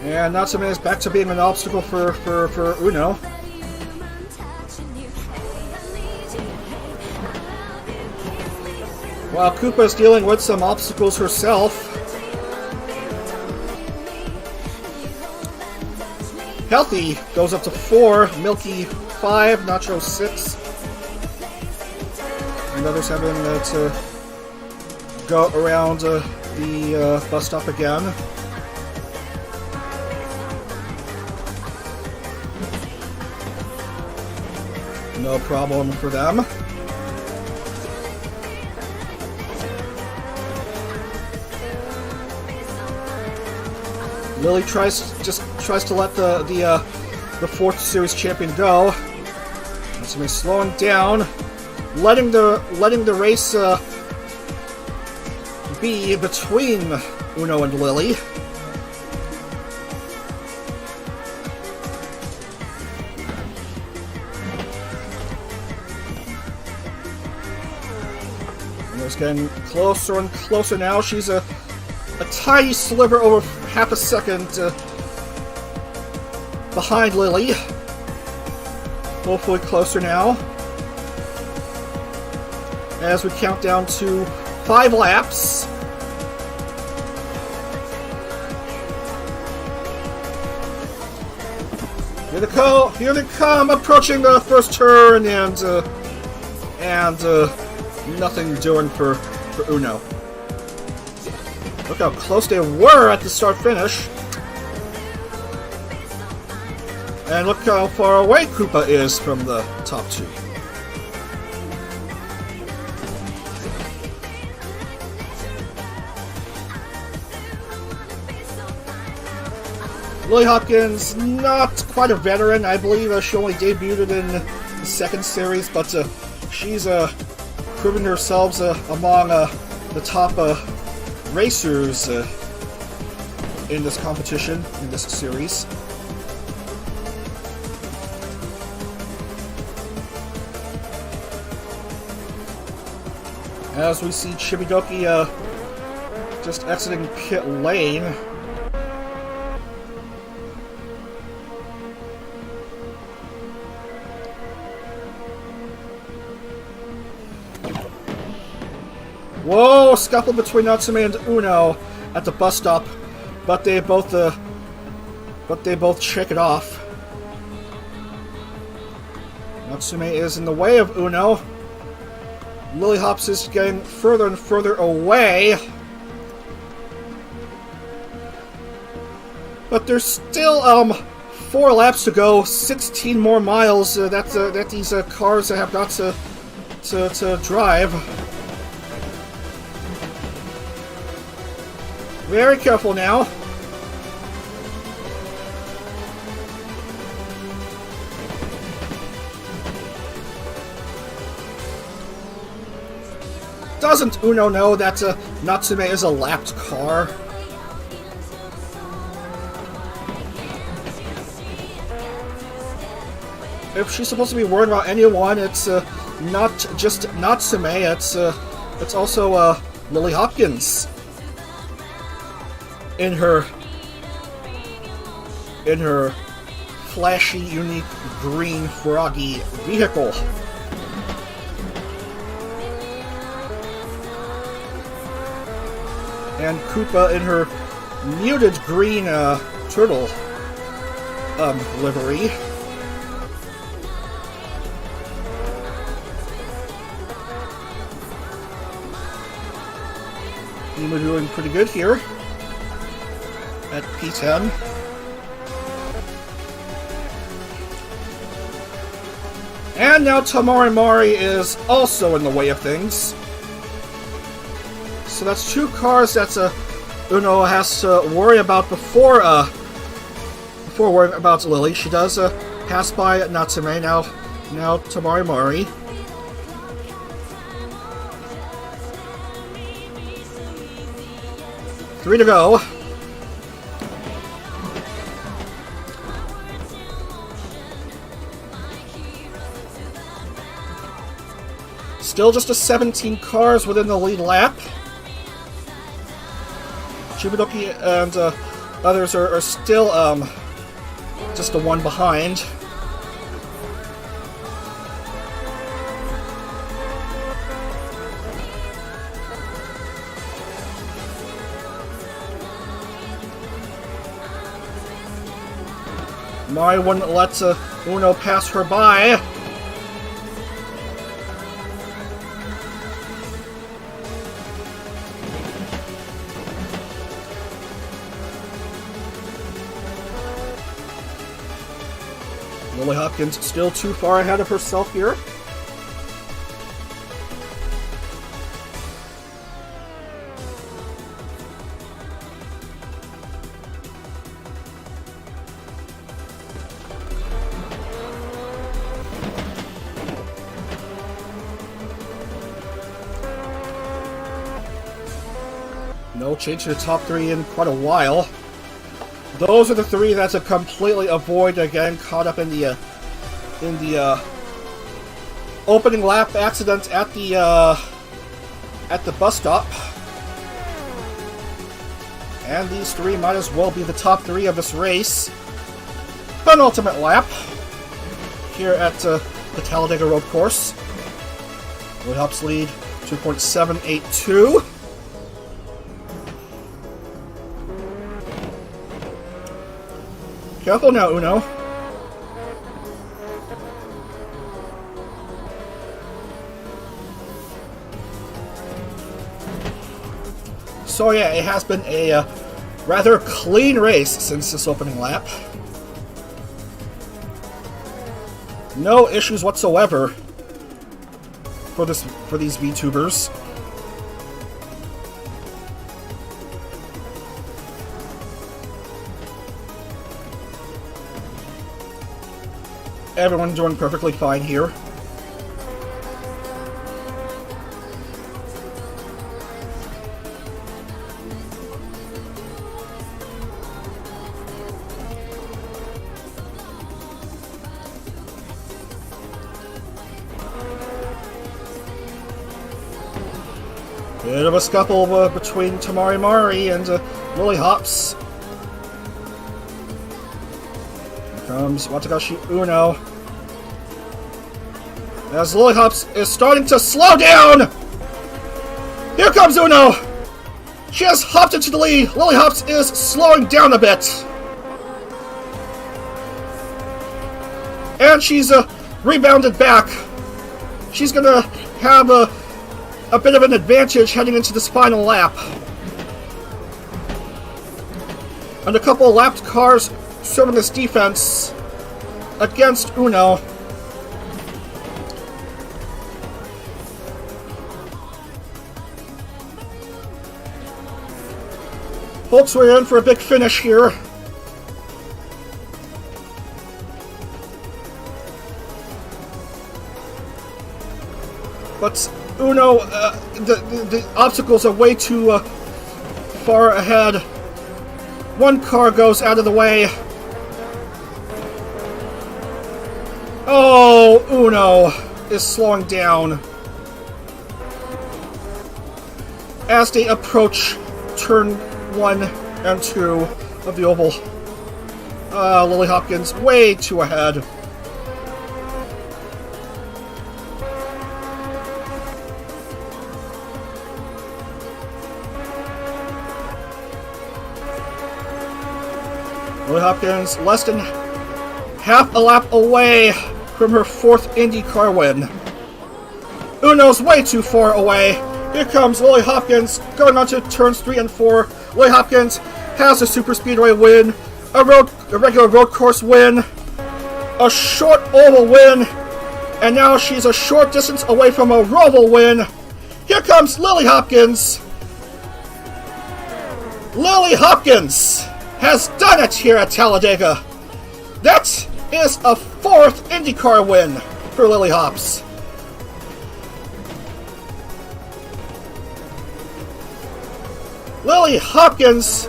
And Natsume is back to being an obstacle for Uno. While Koopa is dealing with some obstacles herself. Healthy goes up to 4, Milky 5, Nacho 6. And others having to go around the bus stop again. No problem for them. Lily tries to let the 4th series champion go. Natsume slowing down, letting the race be between Uno and Lily. Uno's getting closer and closer now. She's a tiny sliver over half a second behind Lily. Hopefully closer now. As we count down to 5 laps. Here they come, approaching the first turn, and nothing doing for Uno. Look how close they were at the start-finish. And look how far away Koopa is from the top 2. Lily Hopkins, not quite a veteran, I believe. She only debuted in the 2nd series, but she's proven herself among the top racers in this competition, in this series. As we see Chibidoki just exiting pit lane. Whoa! Scuffle between Natsume and Uno at the bus stop, but they both shake it off. Natsume is in the way of Uno. Lily Hops is getting further and further away, but there's still 4 laps to go, 16 more miles that these cars have got to drive. Very careful now. Doesn't Uno know that Natsume is a lapped car? If she's supposed to be worried about anyone, it's not just Natsume, it's also Lily Hopkins. In her flashy, unique, green, froggy vehicle. And Koopa in her muted green turtle livery. We're doing pretty good here at P10. And now Tamari Mari is also in the way of things. So that's 2 cars that Uno has to worry about before worrying about Lily. She does pass by Natsume, now Tamari Mari. 3 to go. Still just a 17 cars within the lead lap. Chibidoki and others are still just a 1 behind. Mari wouldn't let Uno pass her by. Lily Hopkins still too far ahead of herself here. No change to the top 3 in quite a while. Those are the 3 that to completely avoid getting caught up in the opening lap accident at the bus stop. And these 3 might as well be the top 3 of this race. Penultimate lap here at the Talladega Road Course. Would helps lead 2.782. Careful now, Uno. So yeah, it has been a rather clean race since this opening lap. No issues whatsoever for these VTubers. Everyone's doing perfectly fine here. Bit of a scuffle between Tamari Mari and Lily Hops. Here comes Watagashi Uno. As Lily Hops is starting to slow down! Here comes Uno! She has hopped into the lead. Lily Hops is slowing down a bit. And she's rebounded back. She's gonna have a bit of an advantage heading into this final lap. And a couple of lapped cars serving this defense against Uno. Folks, we're in for a big finish here. But Uno, the obstacles are way too far ahead. One car goes out of the way. Oh, Uno is slowing down as they approach turn 1 and 2 of the oval. Lily Hopkins way too ahead. Lily Hopkins less than half a lap away from her 4th IndyCar win. Uno's way too far away. Here comes Lily Hopkins going on to turns 3 and 4. Lily Hopkins has a Superspeedway win, a regular road course win, a short oval win, and now she's a short distance away from a Roval win. Here comes Lily Hopkins. Lily Hopkins has done it here at Talladega. That is a 4th IndyCar win for Lily Hops. Lily Hopkins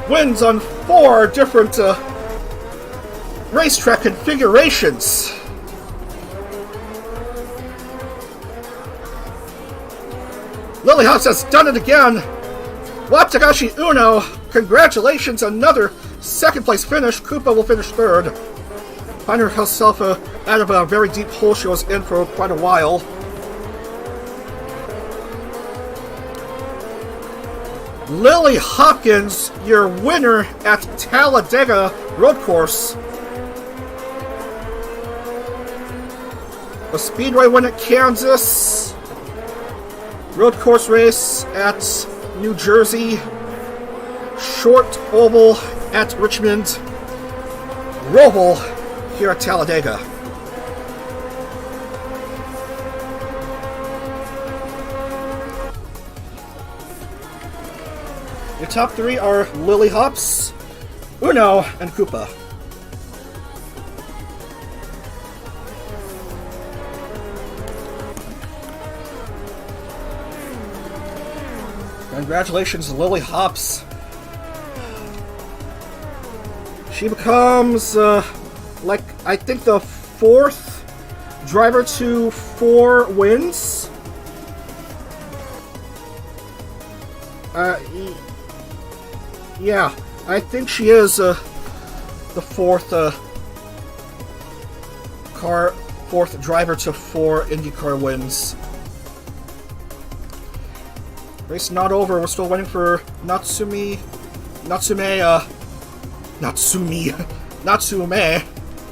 wins on 4 different racetrack configurations. Lily Hops has done it again. Watagashi Uno, congratulations, another second place finish. Koopa will finish third. Finding herself out of a very deep hole she was in for quite a while. Lily Hopkins, your winner at Talladega Road Course. A Speedway win at Kansas. Road Course race at New Jersey. Short Oval at Richmond. Roval here at Talladega. Your top 3 are Lily Hops, Uno, and Koopa. Congratulations, Lily Hops. She becomes, I think the 4th driver to 4 wins. Yeah, I think she is the 4th driver to 4 IndyCar wins. Race not over. We're still waiting for Natsume,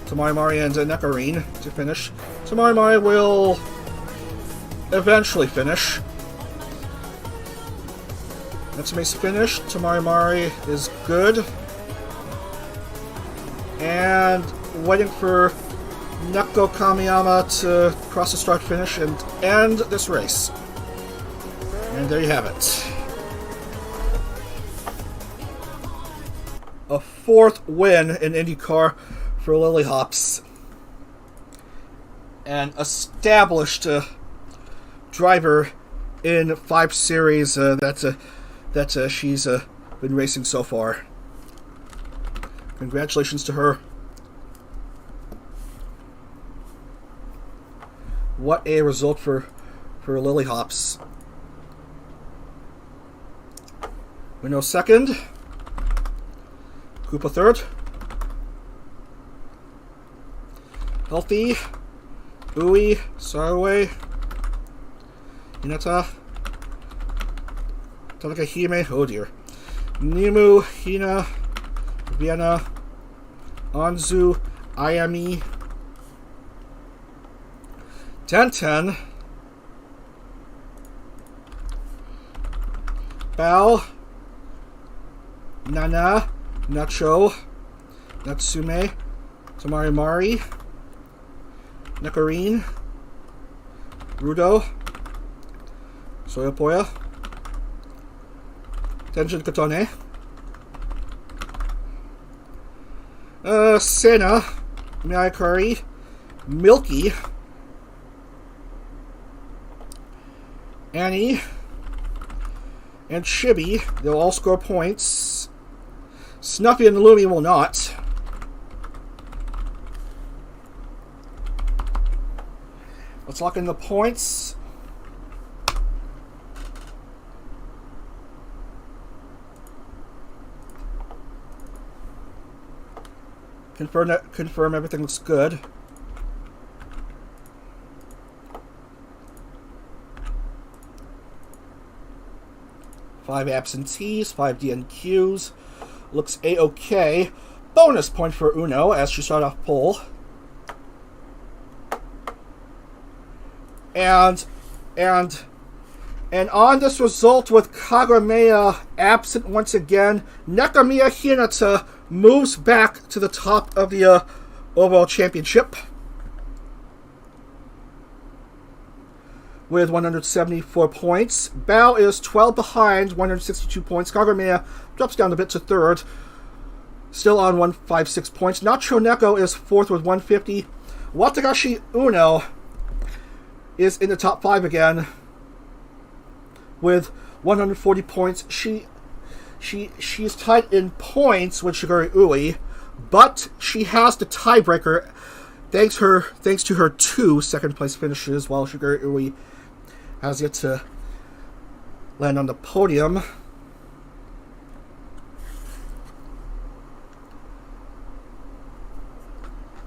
Tamari and Nekarine to finish. Tamari will eventually finish. Natsume's finished. Tamari is good. And waiting for Neko Kamiyama to cross the start finish and end this race. And there you have it. A 4th win in IndyCar for Lily Hops. An established driver in 5 series that she's been racing so far. Congratulations to her. What a result for Lily Hops. Uno second. Koopa third. Healthy. Ui. Sarway. Hinata. Tanaka Hime. Oh dear. Nimu. Hina. Vienna. Anzu. Ayami. Trenton. Bao. Nana, Nacho, Natsume, Tamari, Nekarine, Rudo, Soyapoya, Tenjin Katone, Sena, Miyakari, Milky, Annie, and Chibi. They'll all score points. Snuffy and Lumi will not. Let's lock in the points. Confirm everything looks good. Five absentees, 5 DNQs. Looks A-OK. Bonus point for Uno as she started off pole. And on this result with Kagamiya absent once again, Nakamiya Hinata moves back to the top of the overall championship with 174 points. Bao is 12 behind, 162 points. Kagamiya drops down a bit to third, still on 156 points. Nacho Neko is fourth with 150. Watagashi Uno is in the top 5 again with 140 points. She she's tied in points with Shigure Ui, but she has the tiebreaker thanks to her 2 second-place finishes, while Shigure Ui has yet to land on the podium.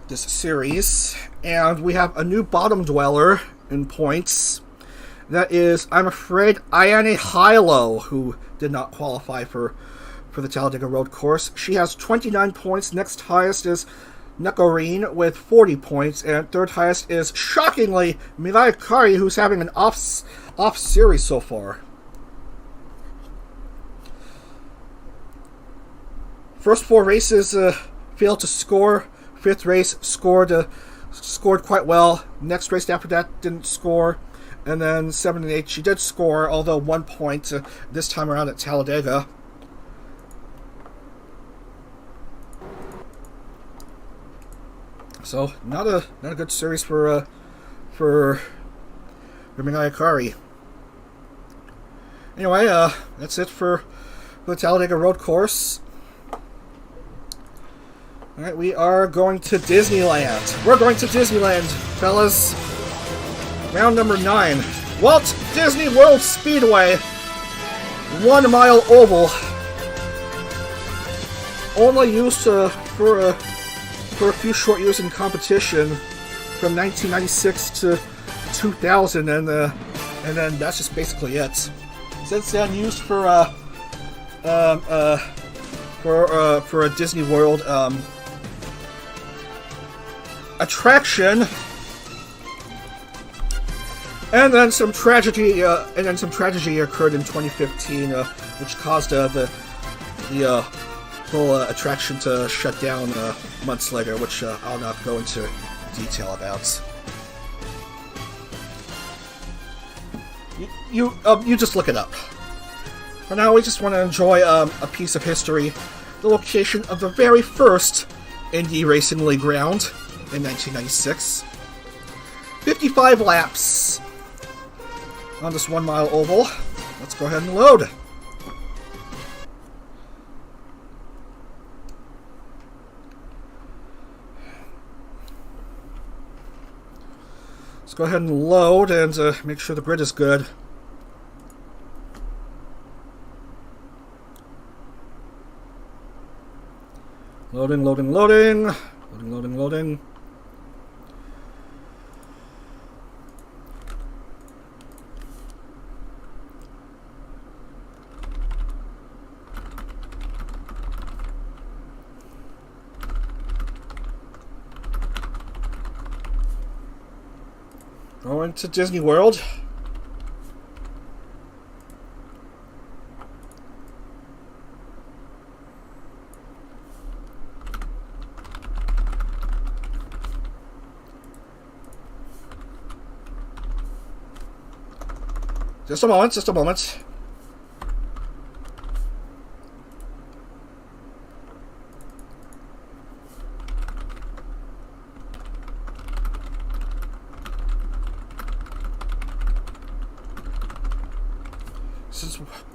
This series, and we have a new bottom dweller in points. That is, I'm afraid, Ayane Hilo, who did not qualify for the Talladega Road Course. She has 29 points. Next highest is Nekorin with 40 points, and third highest is, shockingly, Mirai Kari, who's having an off series so far. First 4 races failed to score. 5th race scored quite well. Next race after that didn't score. And then 7 and 8 she did score, although 1 point this time around at Talladega. So not a good series for Mirai Kari. Anyway, that's it for the Talladega Road Course. Alright, we are going to Disneyland. We're going to Disneyland, fellas. Round number 9. Walt Disney World Speedway. 1 mile oval. Only used for a few short years in competition from 1996 to 2000, and then that's just basically it. Since then, used for a Disney World attraction, and then some tragedy occurred in 2015, which caused the whole attraction to shut down months later, which I'll not go into detail about. You just look it up. For now, we just want to enjoy a piece of history, the location of the very first Indy Racing League round in 1996. 55 laps on this 1 mile oval. Let's go ahead and load. Let's go ahead and load and make sure the grid is good. Loading, loading, loading. Loading, loading, loading. Going to Disney World. Just a moment, just a moment.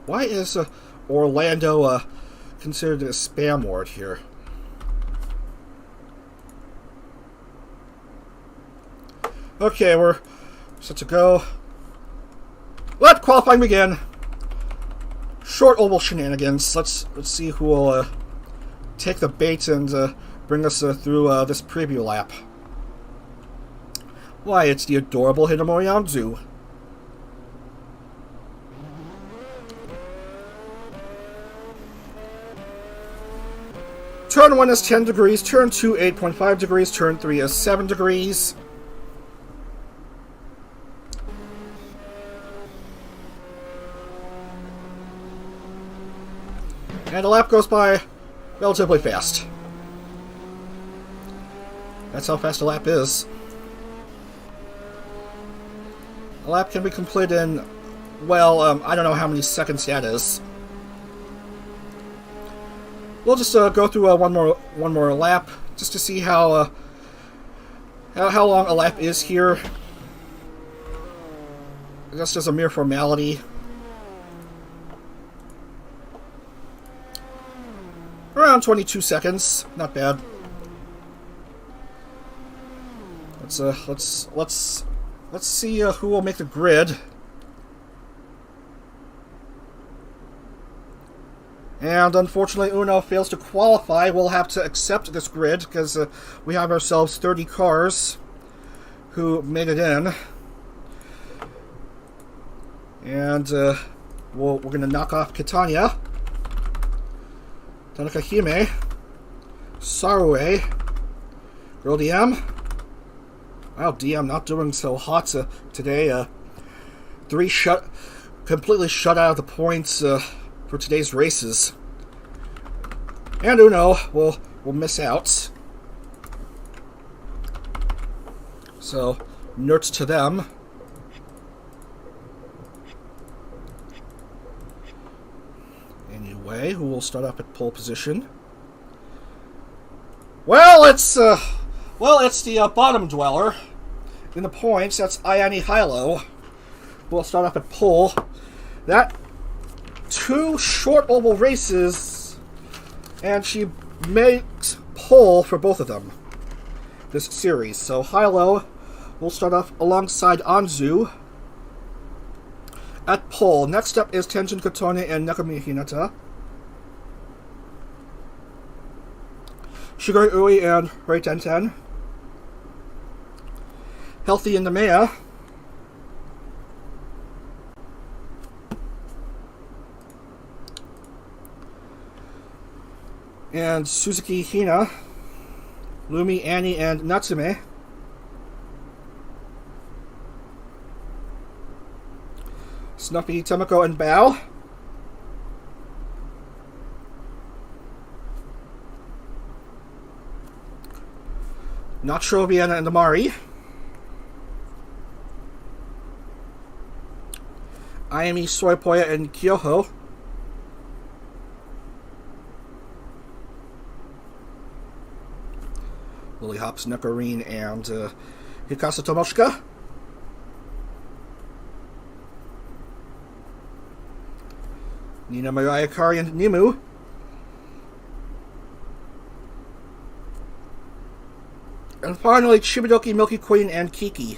Why is Orlando considered a spam word here? Okay, we're set to go. Let qualifying begin. Short oval shenanigans. Let's see who will take the bait and bring us through this preview lap. Why, it's the adorable Hidemori Anzu. Turn 1 is 10 degrees, turn 2 8.5 degrees, turn 3 is 7 degrees. And the lap goes by relatively fast. That's how fast a lap is. A lap can be completed in, well, I don't know how many seconds that is. We'll just go through one more lap just to see how long a lap is here. Just as a mere formality. Around 22 seconds. Not bad. Let's see who will make the grid. And unfortunately, Uno fails to qualify. We'll have to accept this grid because we have ourselves 30 cars who made it in. And we're going to knock off Catania, Tanakahime, Sarue, Girl DM. Wow, DM not doing so hot today. Completely shut out of the points for today's races. And Uno will miss out. So, nerds to them. Anyway, who will start up at pole position? Well, it's the bottom dweller in the points. That's Ayani Hilo. We'll start off at pole. That 2 short oval races, and she makes pole for both of them this series. So Hilo will start off alongside Anzu at pole. Next up is Tenjin Kotone and Nakami Hinata. Shigure Ui and Rei Tenten. Healthy in the Maya. And Suzuki Hina, Lumi, Annie, and Natsume. Snuffy, Temako, and Bao. Nacho, Vienna, and Amari. Ayami, Soipoya, and Kyoho. Lily Hops, Nekarine, and Hikasa Tomoshika. Nina Mayayakari and Nimu. And finally, Chibidoki, Milky Queen, and Kiki.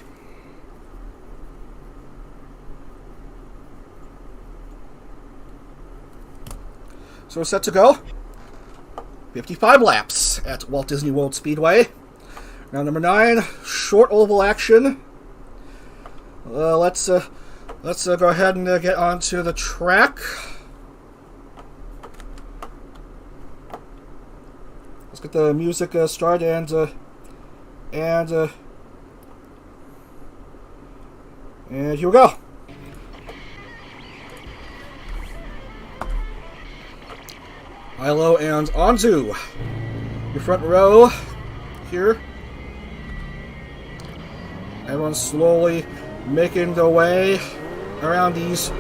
So we're set to go. 55 laps at Walt Disney World Speedway. Round number 9, short oval action. Let's go ahead and get onto the track. Let's get the music started and here we go. Hilo and Anzu, your front row here. Everyone's slowly making their way around these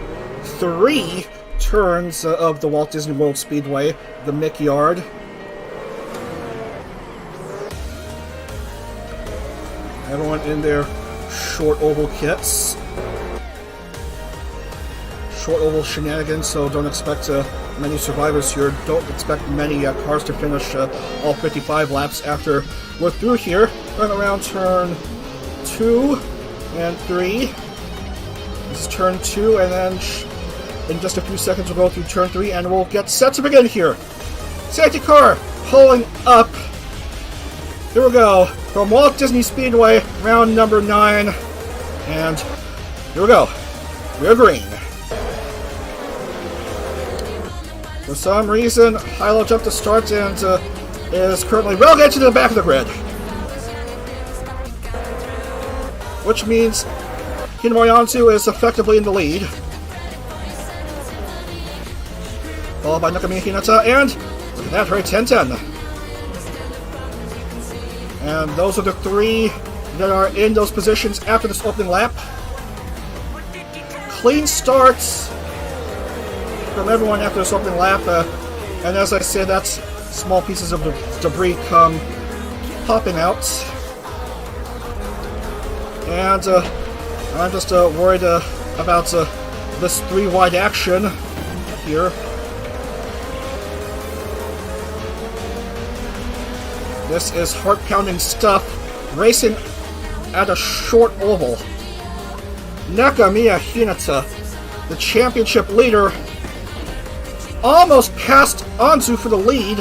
3 turns of the Walt Disney World Speedway, the Mick Yard. Everyone in their short oval kits. Short oval shenanigans, so don't expect many survivors here. Don't expect many cars to finish all 55 laps after we're through here. Run around turn 2 and 3. This is turn 2, and then in just a few seconds we'll go through turn 3, and we'll get set to begin here. Safety car pulling up. Here we go. From Walt Disney Speedway, round number 9. And here we go. We're green. For some reason, Hilo jumped to start and is currently relegated to the back of the grid. Which means Hinamori Anzu is effectively in the lead. Followed by Nakami Hinata and, look at that, Rei Tenten. And those are the 3 that are in those positions after this opening lap. Clean starts from everyone after this opening lap, and as I said, that's small pieces of debris come popping out, and I'm just worried about this 3 wide action here. This is heart-pounding stuff, racing at a short oval. Nakamiya Hinata, the championship leader, almost passed Anzu for the lead.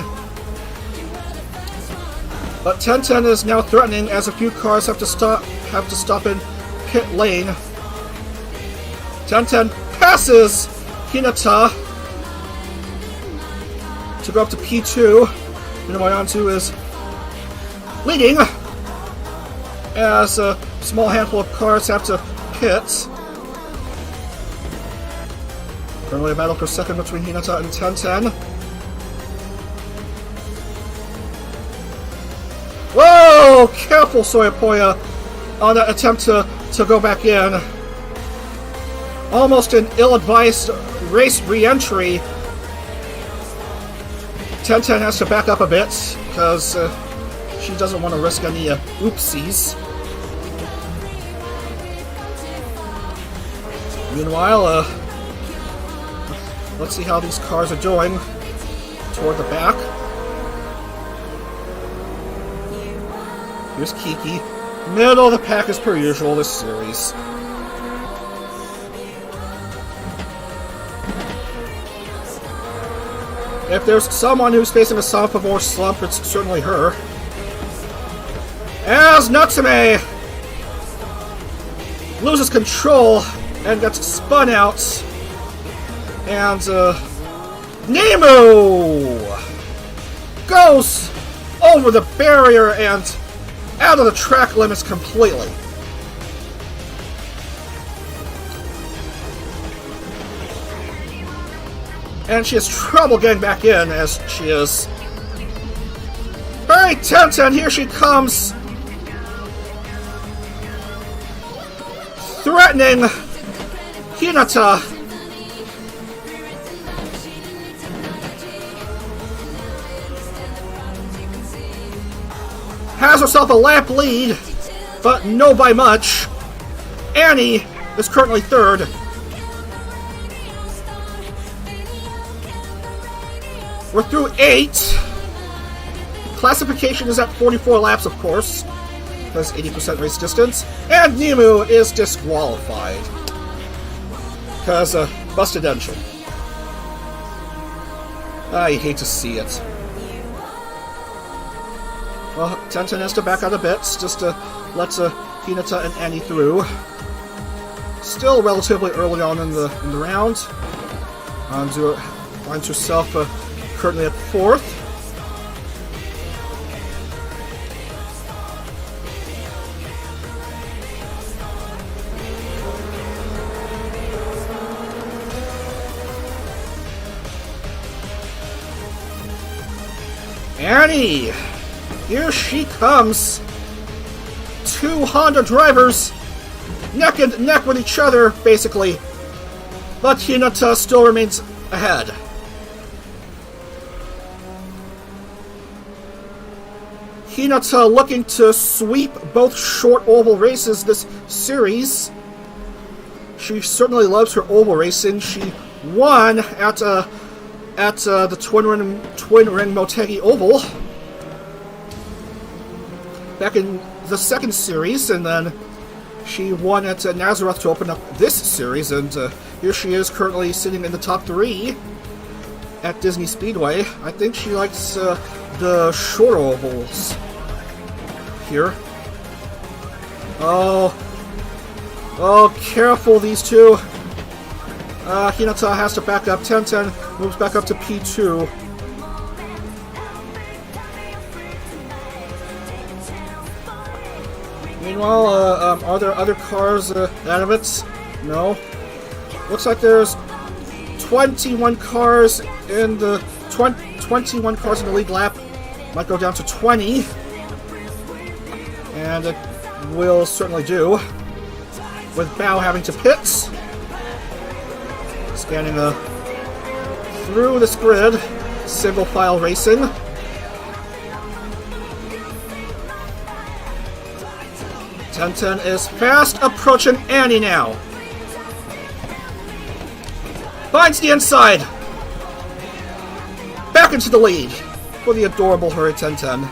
But Trenton is now threatening as a few cars have to stop in pit lane. Trenton passes Hinata to go up to P2. Meanwhile, Anzu is leading as a small handful of cars have to pit. Currently a battle for second between Hinata and Trenton. Whoa! Careful, Soyapoya, on that attempt to go back in. Almost an ill-advised race re-entry. Trenton has to back up a bit because she doesn't want to risk any oopsies. Meanwhile, let's see how these cars are doing toward the back. Here's Kiki. Middle of the pack as per usual this series. If there's someone who's facing a sophomore slump, it's certainly her. As Natsume loses control and gets spun out. And Nemo goes over the barrier and out of the track limits completely. And she has trouble getting back in as she is. Hey, Trenton, here she comes. Threatening Hinata. Has herself a lap lead, but no by much. Annie is currently third. We're through 8. Classification is at 44 laps, of course, because 80% race distance. And Nemu is disqualified because busted engine. I hate to see it. Well, Trenton has to back out a bit, just to let Hinata and Annie through. Still relatively early on in the round. Anzu finds herself currently at 4th. Annie! Here she comes! 2 Honda drivers neck and neck with each other, basically. But Hinata still remains ahead. Hinata looking to sweep both short oval races this series. She certainly loves her oval racing. She won at the Twin Ring Motegi Oval back in the second series, and then she won at Nazareth to open up this series, and here she is currently sitting in the top 3 at Disney Speedway. I think she likes the shorter ovals here. Oh, careful, these two. Hinata has to back up. Trenton moves back up to P2. Meanwhile, are there other cars out of it? No. Looks like there's 21 cars in the 21 cars in the lead lap. Might go down to 20, and it will certainly do. With Bao having to pit. Scanning through this grid, single file racing. Trenton is fast approaching Annie now. Finds the inside. Back into the lead for the adorable Hurry Trenton.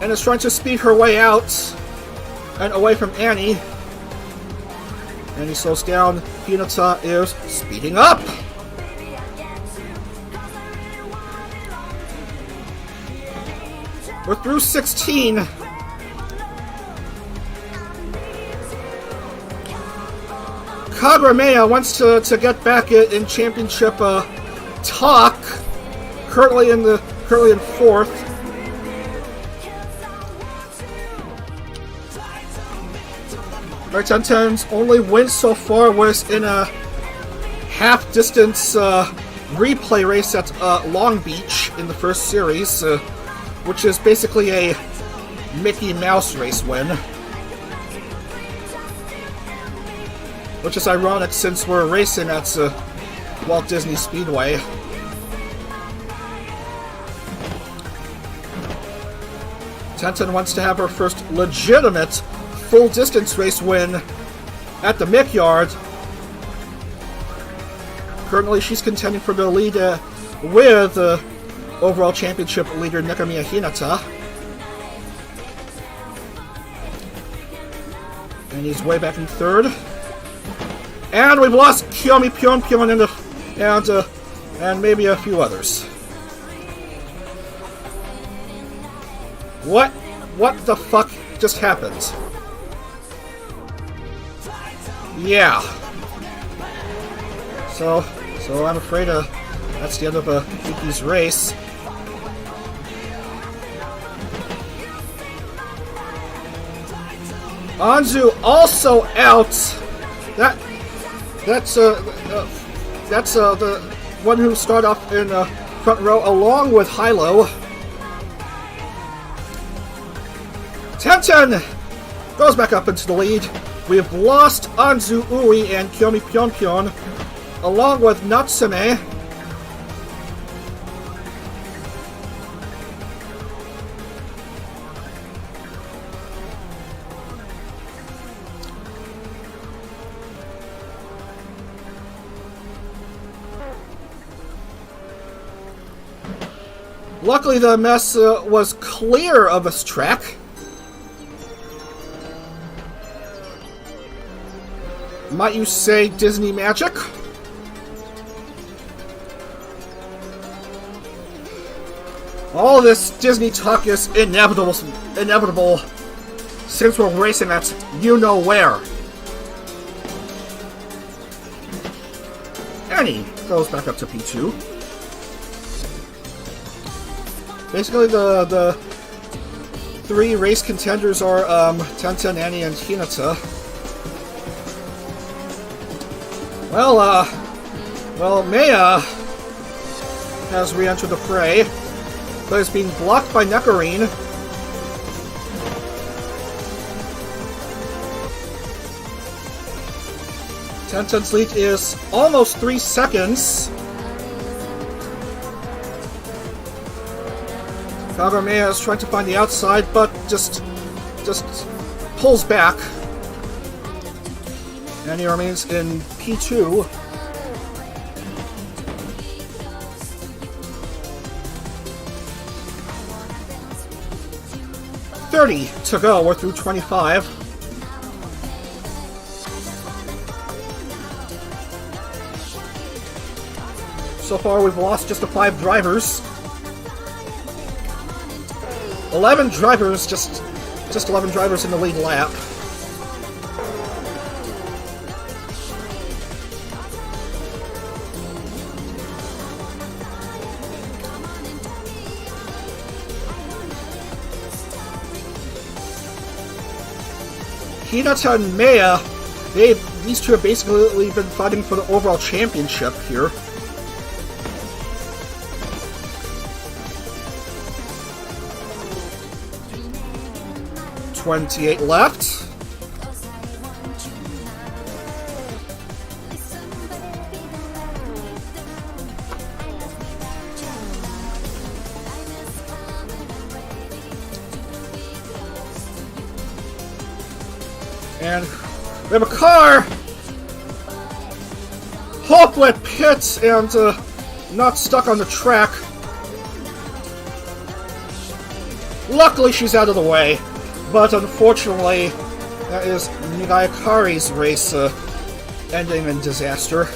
and is trying to speed her way out and away from Annie. Annie slows down. Hinata is speeding up. We're through 16. Kagurameya wants to get back in championship talk. Currently in fourth. Trenton's only win so far was in a half-distance replay race at Long Beach in the first series, which is basically a Mickey Mouse race win. Which is ironic since we're racing at Walt Disney Speedway. Trenton wants to have her first legitimate full-distance race win at the Mick Yard. Currently, she's contending for the lead with overall championship leader Nakamiya Hinata. And he's way back in third. And we've lost Kiyomi Pyonpyon and maybe a few others. What the fuck just happened? Yeah. So I'm afraid that's the end of Kiki's race. Anzu also out. That's the one who started off in front row along with Hilo. Trenton goes back up into the lead. We have lost Anzu Uri and Kiyomi Pyonpyon along with Natsume. Luckily, the mess was clear of this track. Might you say Disney magic? All this Disney talk is inevitable since we're racing at you-know-where. Annie goes back up to P2. Basically, the three race contenders are Trenton, Annie, and Hinata. Well, Maya has re-entered the fray, but is being blocked by Nekarine. Trenton's lead is almost 3 seconds. Kagurameya is trying to find the outside, but just pulls back. And he remains in P2. .30 to go. We're through 25. So far, we've lost just 5 drivers. 11 drivers, just 11 drivers in the lead lap. Hinata and Maya, these two have basically been fighting for the overall championship here. .28 left. And we have a car! Hopefully it pits and not stuck on the track. Luckily, she's out of the way. But unfortunately, that is Nigayakari's race ending in disaster.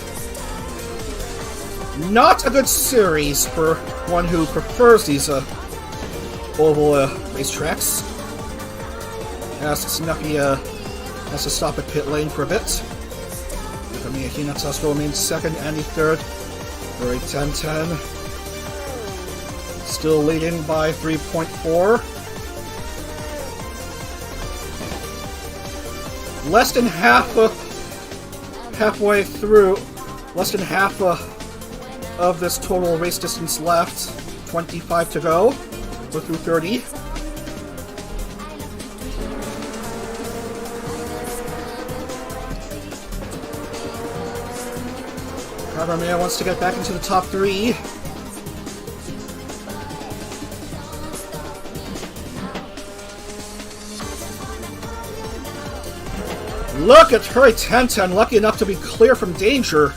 Not a good series for one who prefers these oval racetracks. As Snuffy has to stop at pit lane for a bit. Hinata still remains second, Andy third. Very 10-10. Still leading by 3.4. Less than halfway through. Less than half of this total race distance left. 25 to go. We're through 30. Kagamiya wants to get back into the top 3. Look at Hurry 10-10, lucky enough to be clear from danger.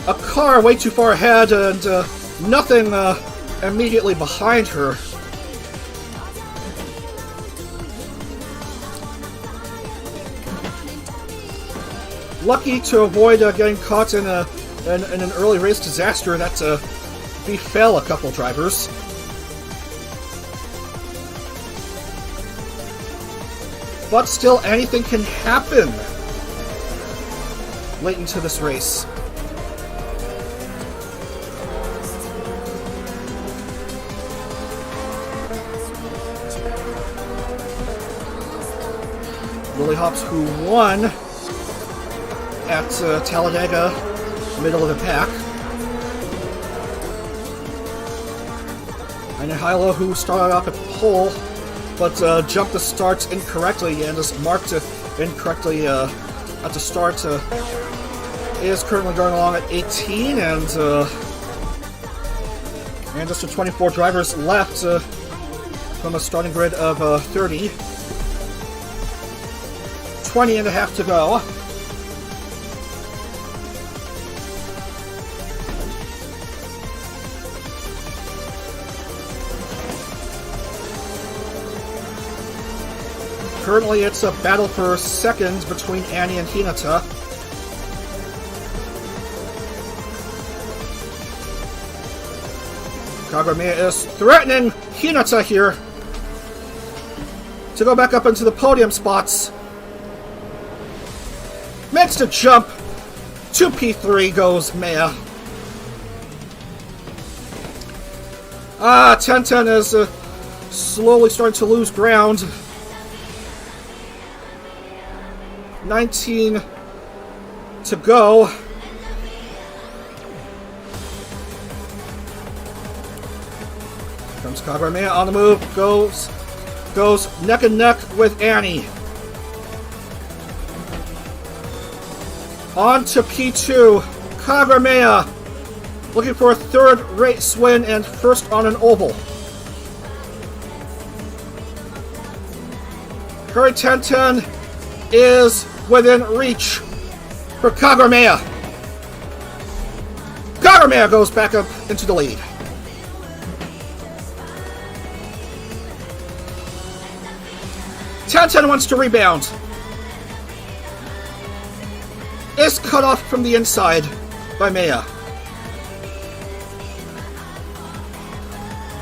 A car way too far ahead and nothing immediately behind her. Lucky to avoid getting caught in an early race disaster that befell a couple drivers. But still, anything can happen late into this race. Willie Hobbs, who won at Talladega, middle of the pack. And Hilo, who started off at pole, but jumped the starts incorrectly and is marked incorrectly at the start. Is currently going along at 18, and just 24 drivers left from a starting grid of 30. 20 and a half to go. Currently, it's a battle for seconds between Annie and Hinata. Kagamiya is threatening Hinata here to go back up into the podium spots. Makes the jump. To P3 goes Maya. 10-10 is slowly starting to lose ground. 19 to go. Comes Kagamiya on the move. Goes neck and neck with Annie. On to P2. Kagamiya looking for a third race win and first on an oval. Hurry 10-10 is within reach for Kagamiya. Kagamiya goes back up into the lead. Trenton wants to rebound. Is cut off from the inside by Maya.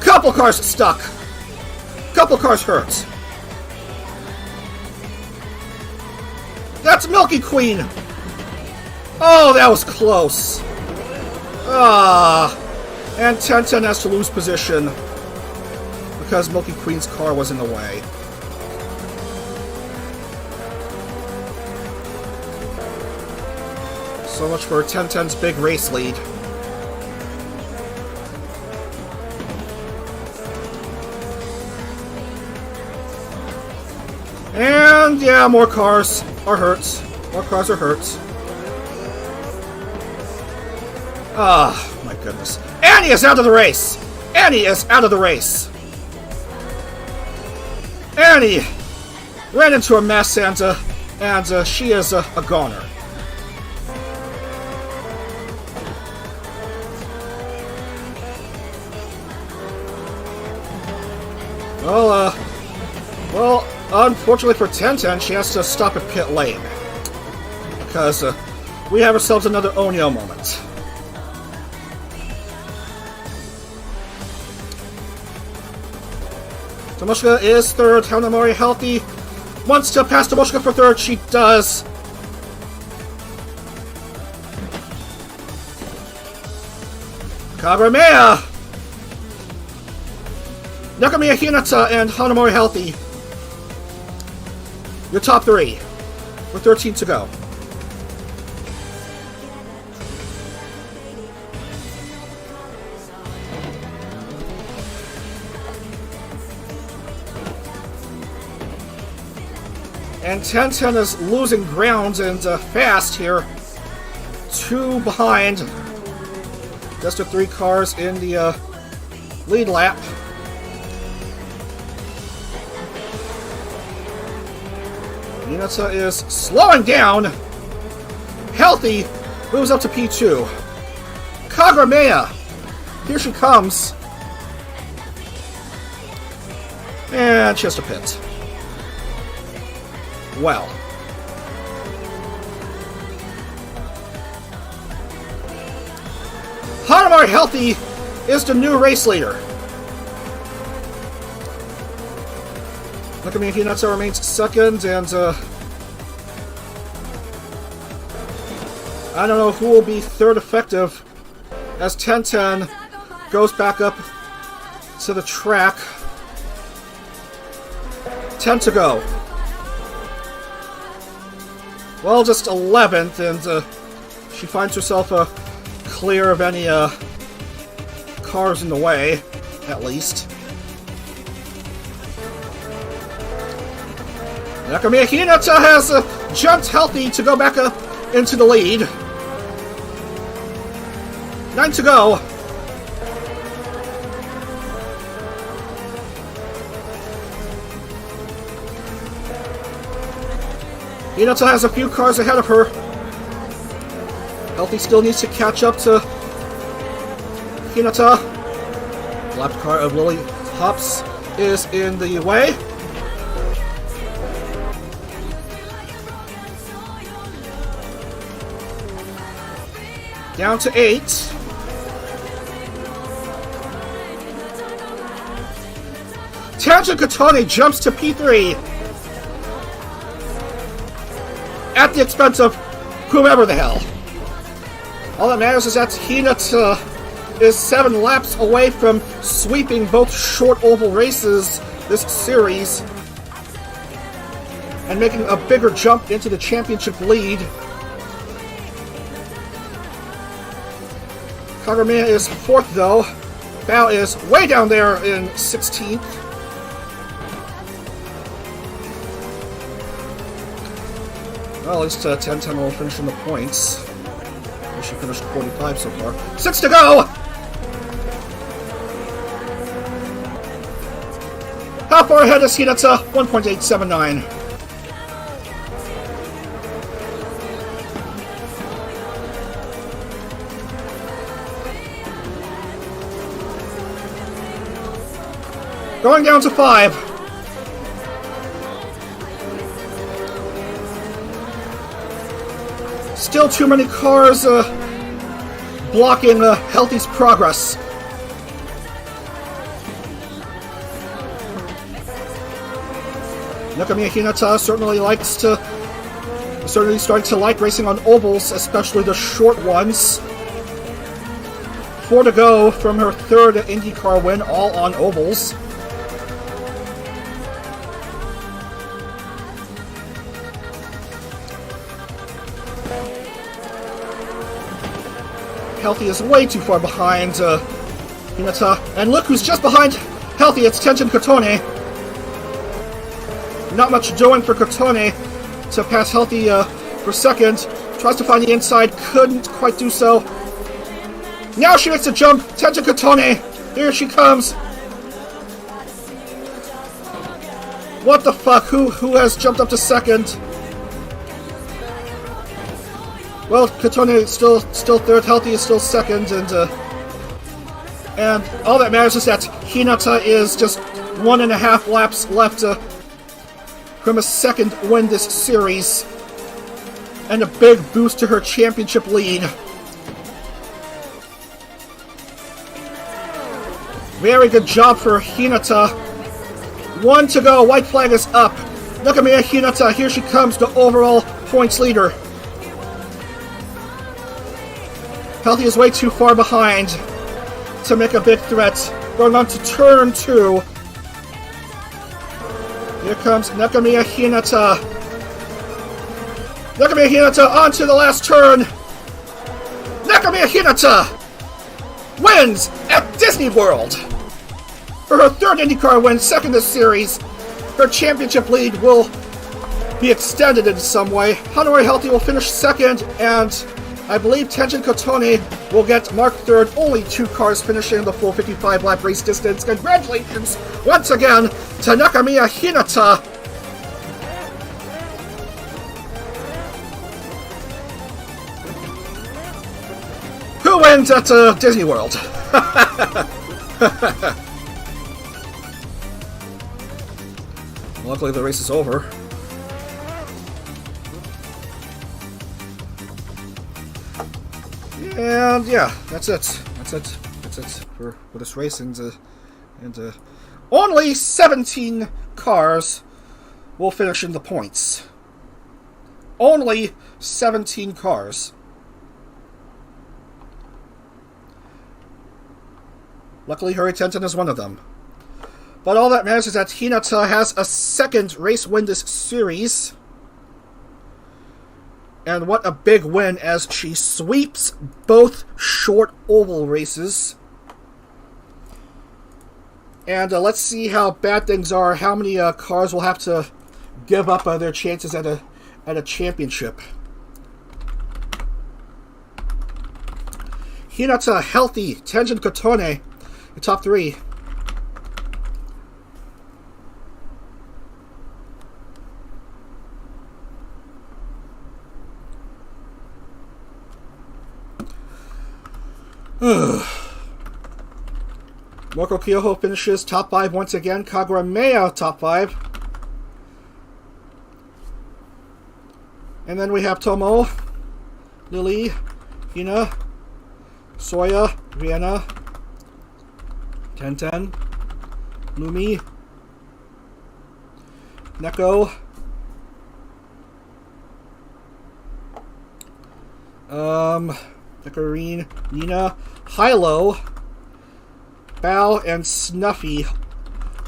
Couple cars stuck. Couple cars hurt. That's Milky Queen! Oh, that was close. And 10-10 has to lose position because Milky Queen's car was in the way. So much for 10-10's big race lead. And yeah, more cars are hurt. More cars are hurt. My goodness. Annie is out of the race! Annie is out of the race! Annie ran into a mess and she is a goner. Well, unfortunately for Trenton, she has to stop at pit lane. Because we have ourselves another Onyo moment. Tomoshika is third. Hanamori healthy. Wants to pass Tomoshika for third. She does. Kagemeya! Nakamiya Hinata and Hanamori healthy. Your top three. With 13 to go. And Trenton is losing ground and fast here. 2 behind. Just the 3 cars in the lead lap. Hinata is slowing down. Healthy moves up to P2. Kagemeya. Here she comes. And she has to pit. Well. Hanamori healthy is the new race leader. Nakamiya Hinata remains second, and I don't know who will be third effective as Trenton goes back up to the track. 10 to go. Well, just 11th, and she finds herself clear of any cars in the way, at least. Nakamiya Hinata has jumped healthy to go back up into the lead. 9 to go. Hinata has a few cars ahead of her. Healthy still needs to catch up to Hinata. Lap car of Lily Hops is in the way. Down to 8. Tangent Katone jumps to P3. At the expense of whomever the hell. All that matters is that Hinata is 7 laps away from sweeping both short oval races this series and making a bigger jump into the championship lead. Kagemeya is 4th though. Bao is way down there in 16th. Well, at least 10-10 will finish in the points. She finished 45 so far. 6 to go! How far ahead is Hinata? 1.879. Going down to 5. Still too many cars blocking Healthy's progress. Nakamiya Hinata certainly starting to like racing on ovals, especially the short ones. 4 to go from her 3rd IndyCar win, all on ovals. Healthy is way too far behind Hinata. And look who's just behind Healthy, it's Tenshin Katone. Not much doing for Katone to pass Healthy for second. Tries to find the inside, couldn't quite do so. Now she makes a jump, Tenshin Katone. Here she comes. What the fuck? Who has jumped up to second? Well, Katone is still 3rd, Healthy is still 2nd, and all that matters is that Hinata is just 1.5 laps left from a second win this series. And a big boost to her championship lead. Very good job for Hinata. 1 to go. White flag is up. Look at me, Hinata. Here she comes, the overall points leader. Healthy is way too far behind to make a big threat. Going on to turn 2. Here comes Nakamiya Hinata. Nakamiya Hinata onto the last turn. Nakamiya Hinata wins at Disney World. For her third IndyCar win, second this series, her championship lead will be extended in some way. Hanoi Healthy will finish second, and I believe Tenjin Kotone will get marked third. Only 2 cars finishing the full 55-lap race distance. Congratulations once again to Nakamiya Hinata. Who wins at Disney World? Luckily the race is over. And yeah, that's it. That's it for this race. And only 17 cars will finish in the points. Only 17 cars. Luckily, Trenton is one of them. But all that matters is that Hinata has a second race win this series. And what a big win as she sweeps both short oval races. And let's see how bad things are. How many cars will have to give up their chances at a championship. Hinata Healthy, Tenjin Kotone, the top 3. Moriko Kyoho finishes top 5 once again. Kagurameya top 5. And then we have Tomo, Lily, Hina, Soya, Vienna, Tenten, Lumi, Neko, Nekarine, Nina, Hilo, Bao, and Snuffy,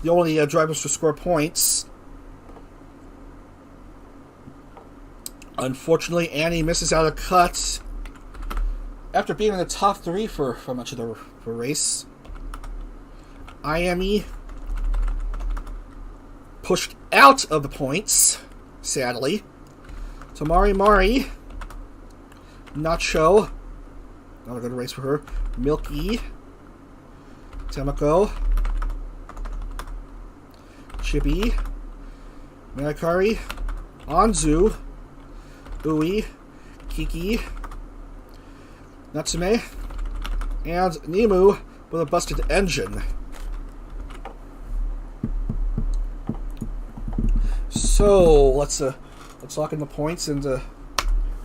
the only drivers to score points. Unfortunately, Annie misses out a cut after being in the top 3 for much of the race. IME pushed out of the points, sadly. Tamari Mari, Nacho, not a good race for her. Milky, Temako, Chibi, Minakari, Anzu, Ui, Kiki, Natsume, and Nemu with a busted engine. So let's lock in the points and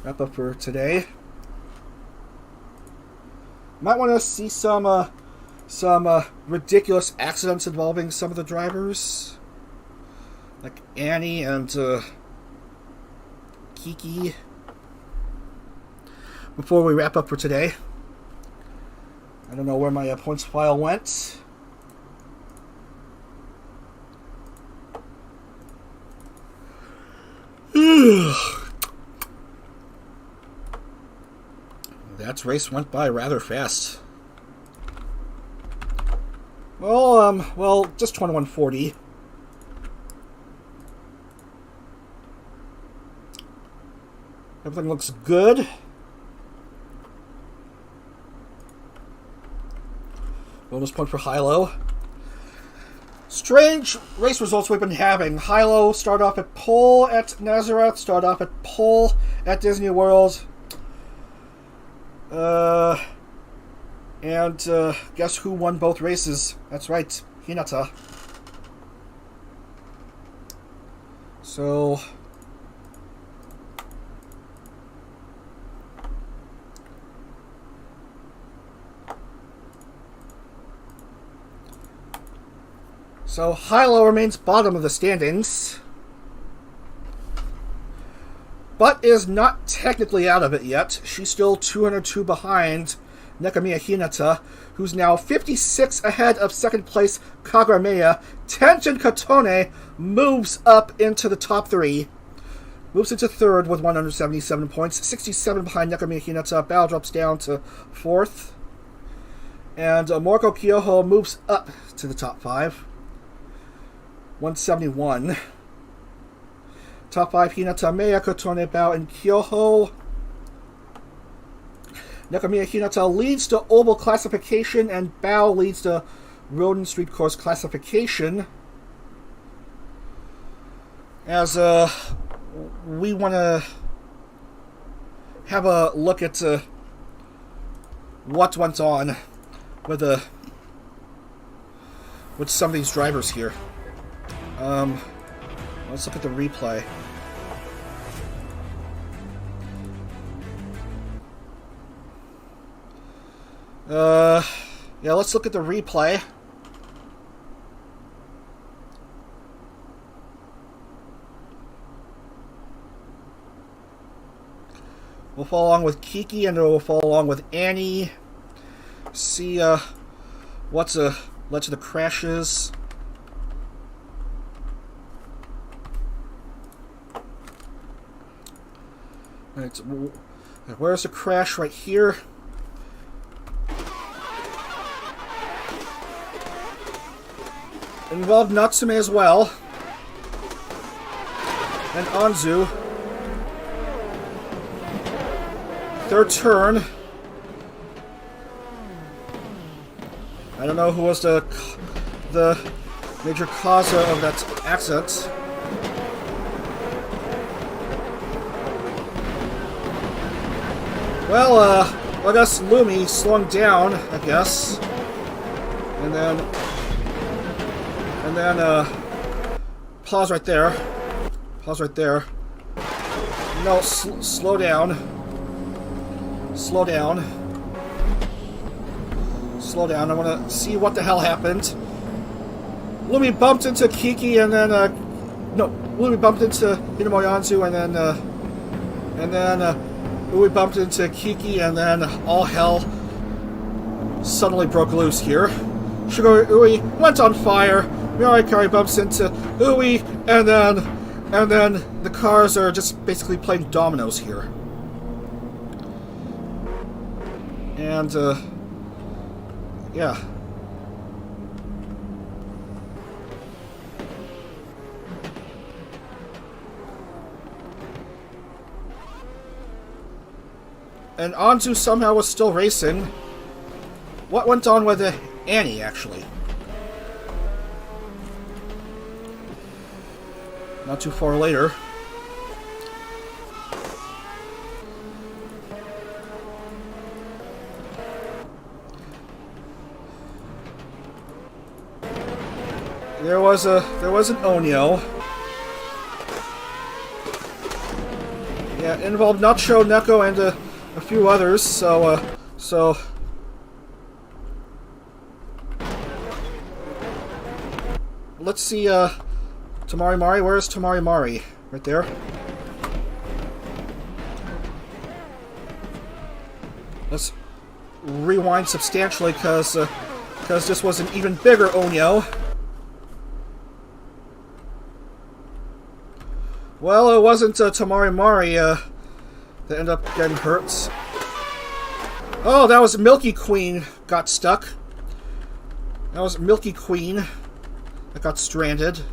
wrap up for today. Might want to see some ridiculous accidents involving some of the drivers, like Annie and Kiki. Before we wrap up for today, I don't know where my points file went. That race went by rather fast. Well, just 21:40. Everything looks good. Bonus point for Hilo. Strange race results we've been having. Hilo start off at pole at Nazareth, start off at pole at Disney World. And guess who won both races? That's right, Hinata. So Hilo remains bottom of the standings, but is not technically out of it yet. She's still 202 behind Nekamiya Hinata, who's now 56 ahead of second place Kagurameya. Tenjin Katone moves up into the top 3. Moves into third with 177 points. 67 behind Nekamiya Hinata. Bao drops down to fourth. And Moriko Kyoho moves up to the top 5. 171. Top 5, Hinata, Meya, Katone, Bao, and Kyoho. Nekamiya Hinata leads to Oval classification, and Bao leads to Road Street Course classification. As we want to have a look at what went on with some of these drivers here. Let's look at the replay. Yeah, let's look at the replay. We'll follow along with Kiki, and we'll follow along with Annie. See what's led to the crashes. Right, where's the crash? Right here. Involved Natsume as well. And Anzu. Third turn. I don't know who was the major cause of that accident. Well, I guess Lumi slowing down, I guess. And then pause right there. Pause right there. No, slow down. Slow down. Slow down. I want to see what the hell happened. Lumi bumped into Kiki, and then no, Lumi bumped into Hinamo Yanzu, and then Ui bumped into Kiki, and then all hell suddenly broke loose here. Shigori Ui went on fire. Mirai bumps into Ui, and then the cars are just basically playing dominoes here. And yeah. And Anzu somehow was still racing. What went on with Annie, actually? Not too far later. There was an Onyo. Yeah, it involved Nacho, Neko, and a few others. So let's see. Tamari Mari, where's Tamari Mari? Right there. Let's rewind substantially, because this was an even bigger Onyo. Well, it wasn't Tamari Mari that ended up getting hurt. Oh, that was Milky Queen got stuck. That was Milky Queen that got stranded.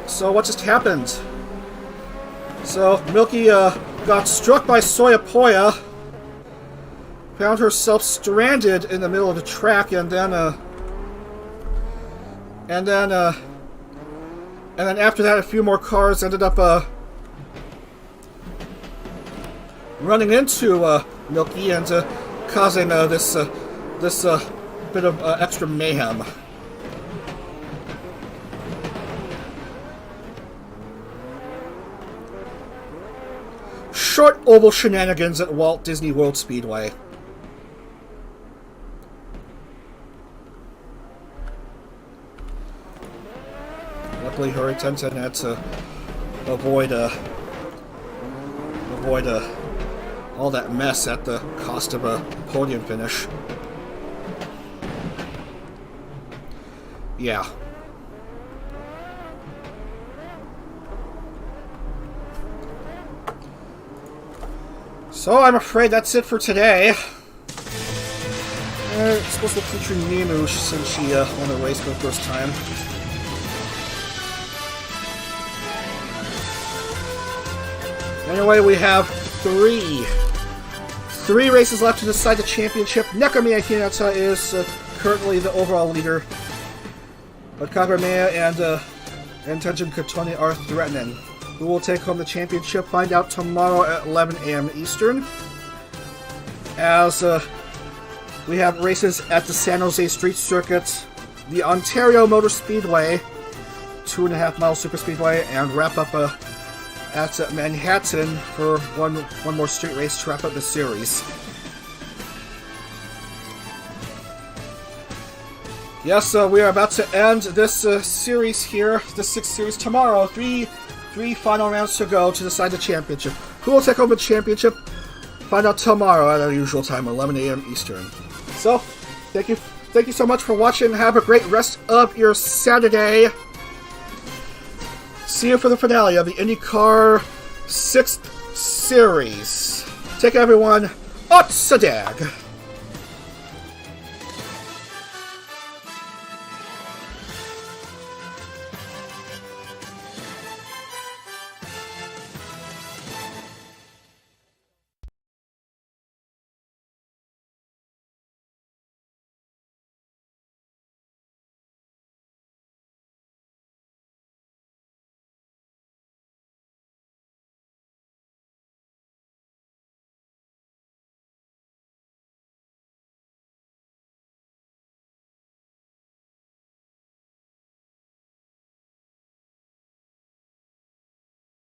So what just happened? So Milky got struck by Soyapoya, found herself stranded in the middle of the track, and then after that, a few more cars ended up running into Milky and causing this this bit of extra mayhem. Short oval shenanigans at Walt Disney World Speedway. Luckily, Trenton had to avoid all that mess at the cost of a podium finish. Yeah. So I'm afraid that's it for today. It's supposed to feature Nemu since she won a race for the first time. Anyway, we have three races left to decide the championship. Nekamiya Hinata is currently the overall leader, but Kagurameya and Tenjin Katone are threatening. Who will take home the championship? Find out tomorrow at 11 a.m. Eastern. As we have races at the San Jose Street Circuit, the Ontario Motor Speedway, 2.5 mile superspeedway, and wrap up at Manhattan for one more street race to wrap up the series. Yes, we are about to end this series here, the 6th series tomorrow. Three final rounds to go to decide the championship. Who will take home the championship? Find out tomorrow at our usual time, 11 a.m. Eastern. So, thank you so much for watching. Have a great rest of your Saturday. See you for the finale of the IndieCar 6th series. Take care, everyone. Otsadag!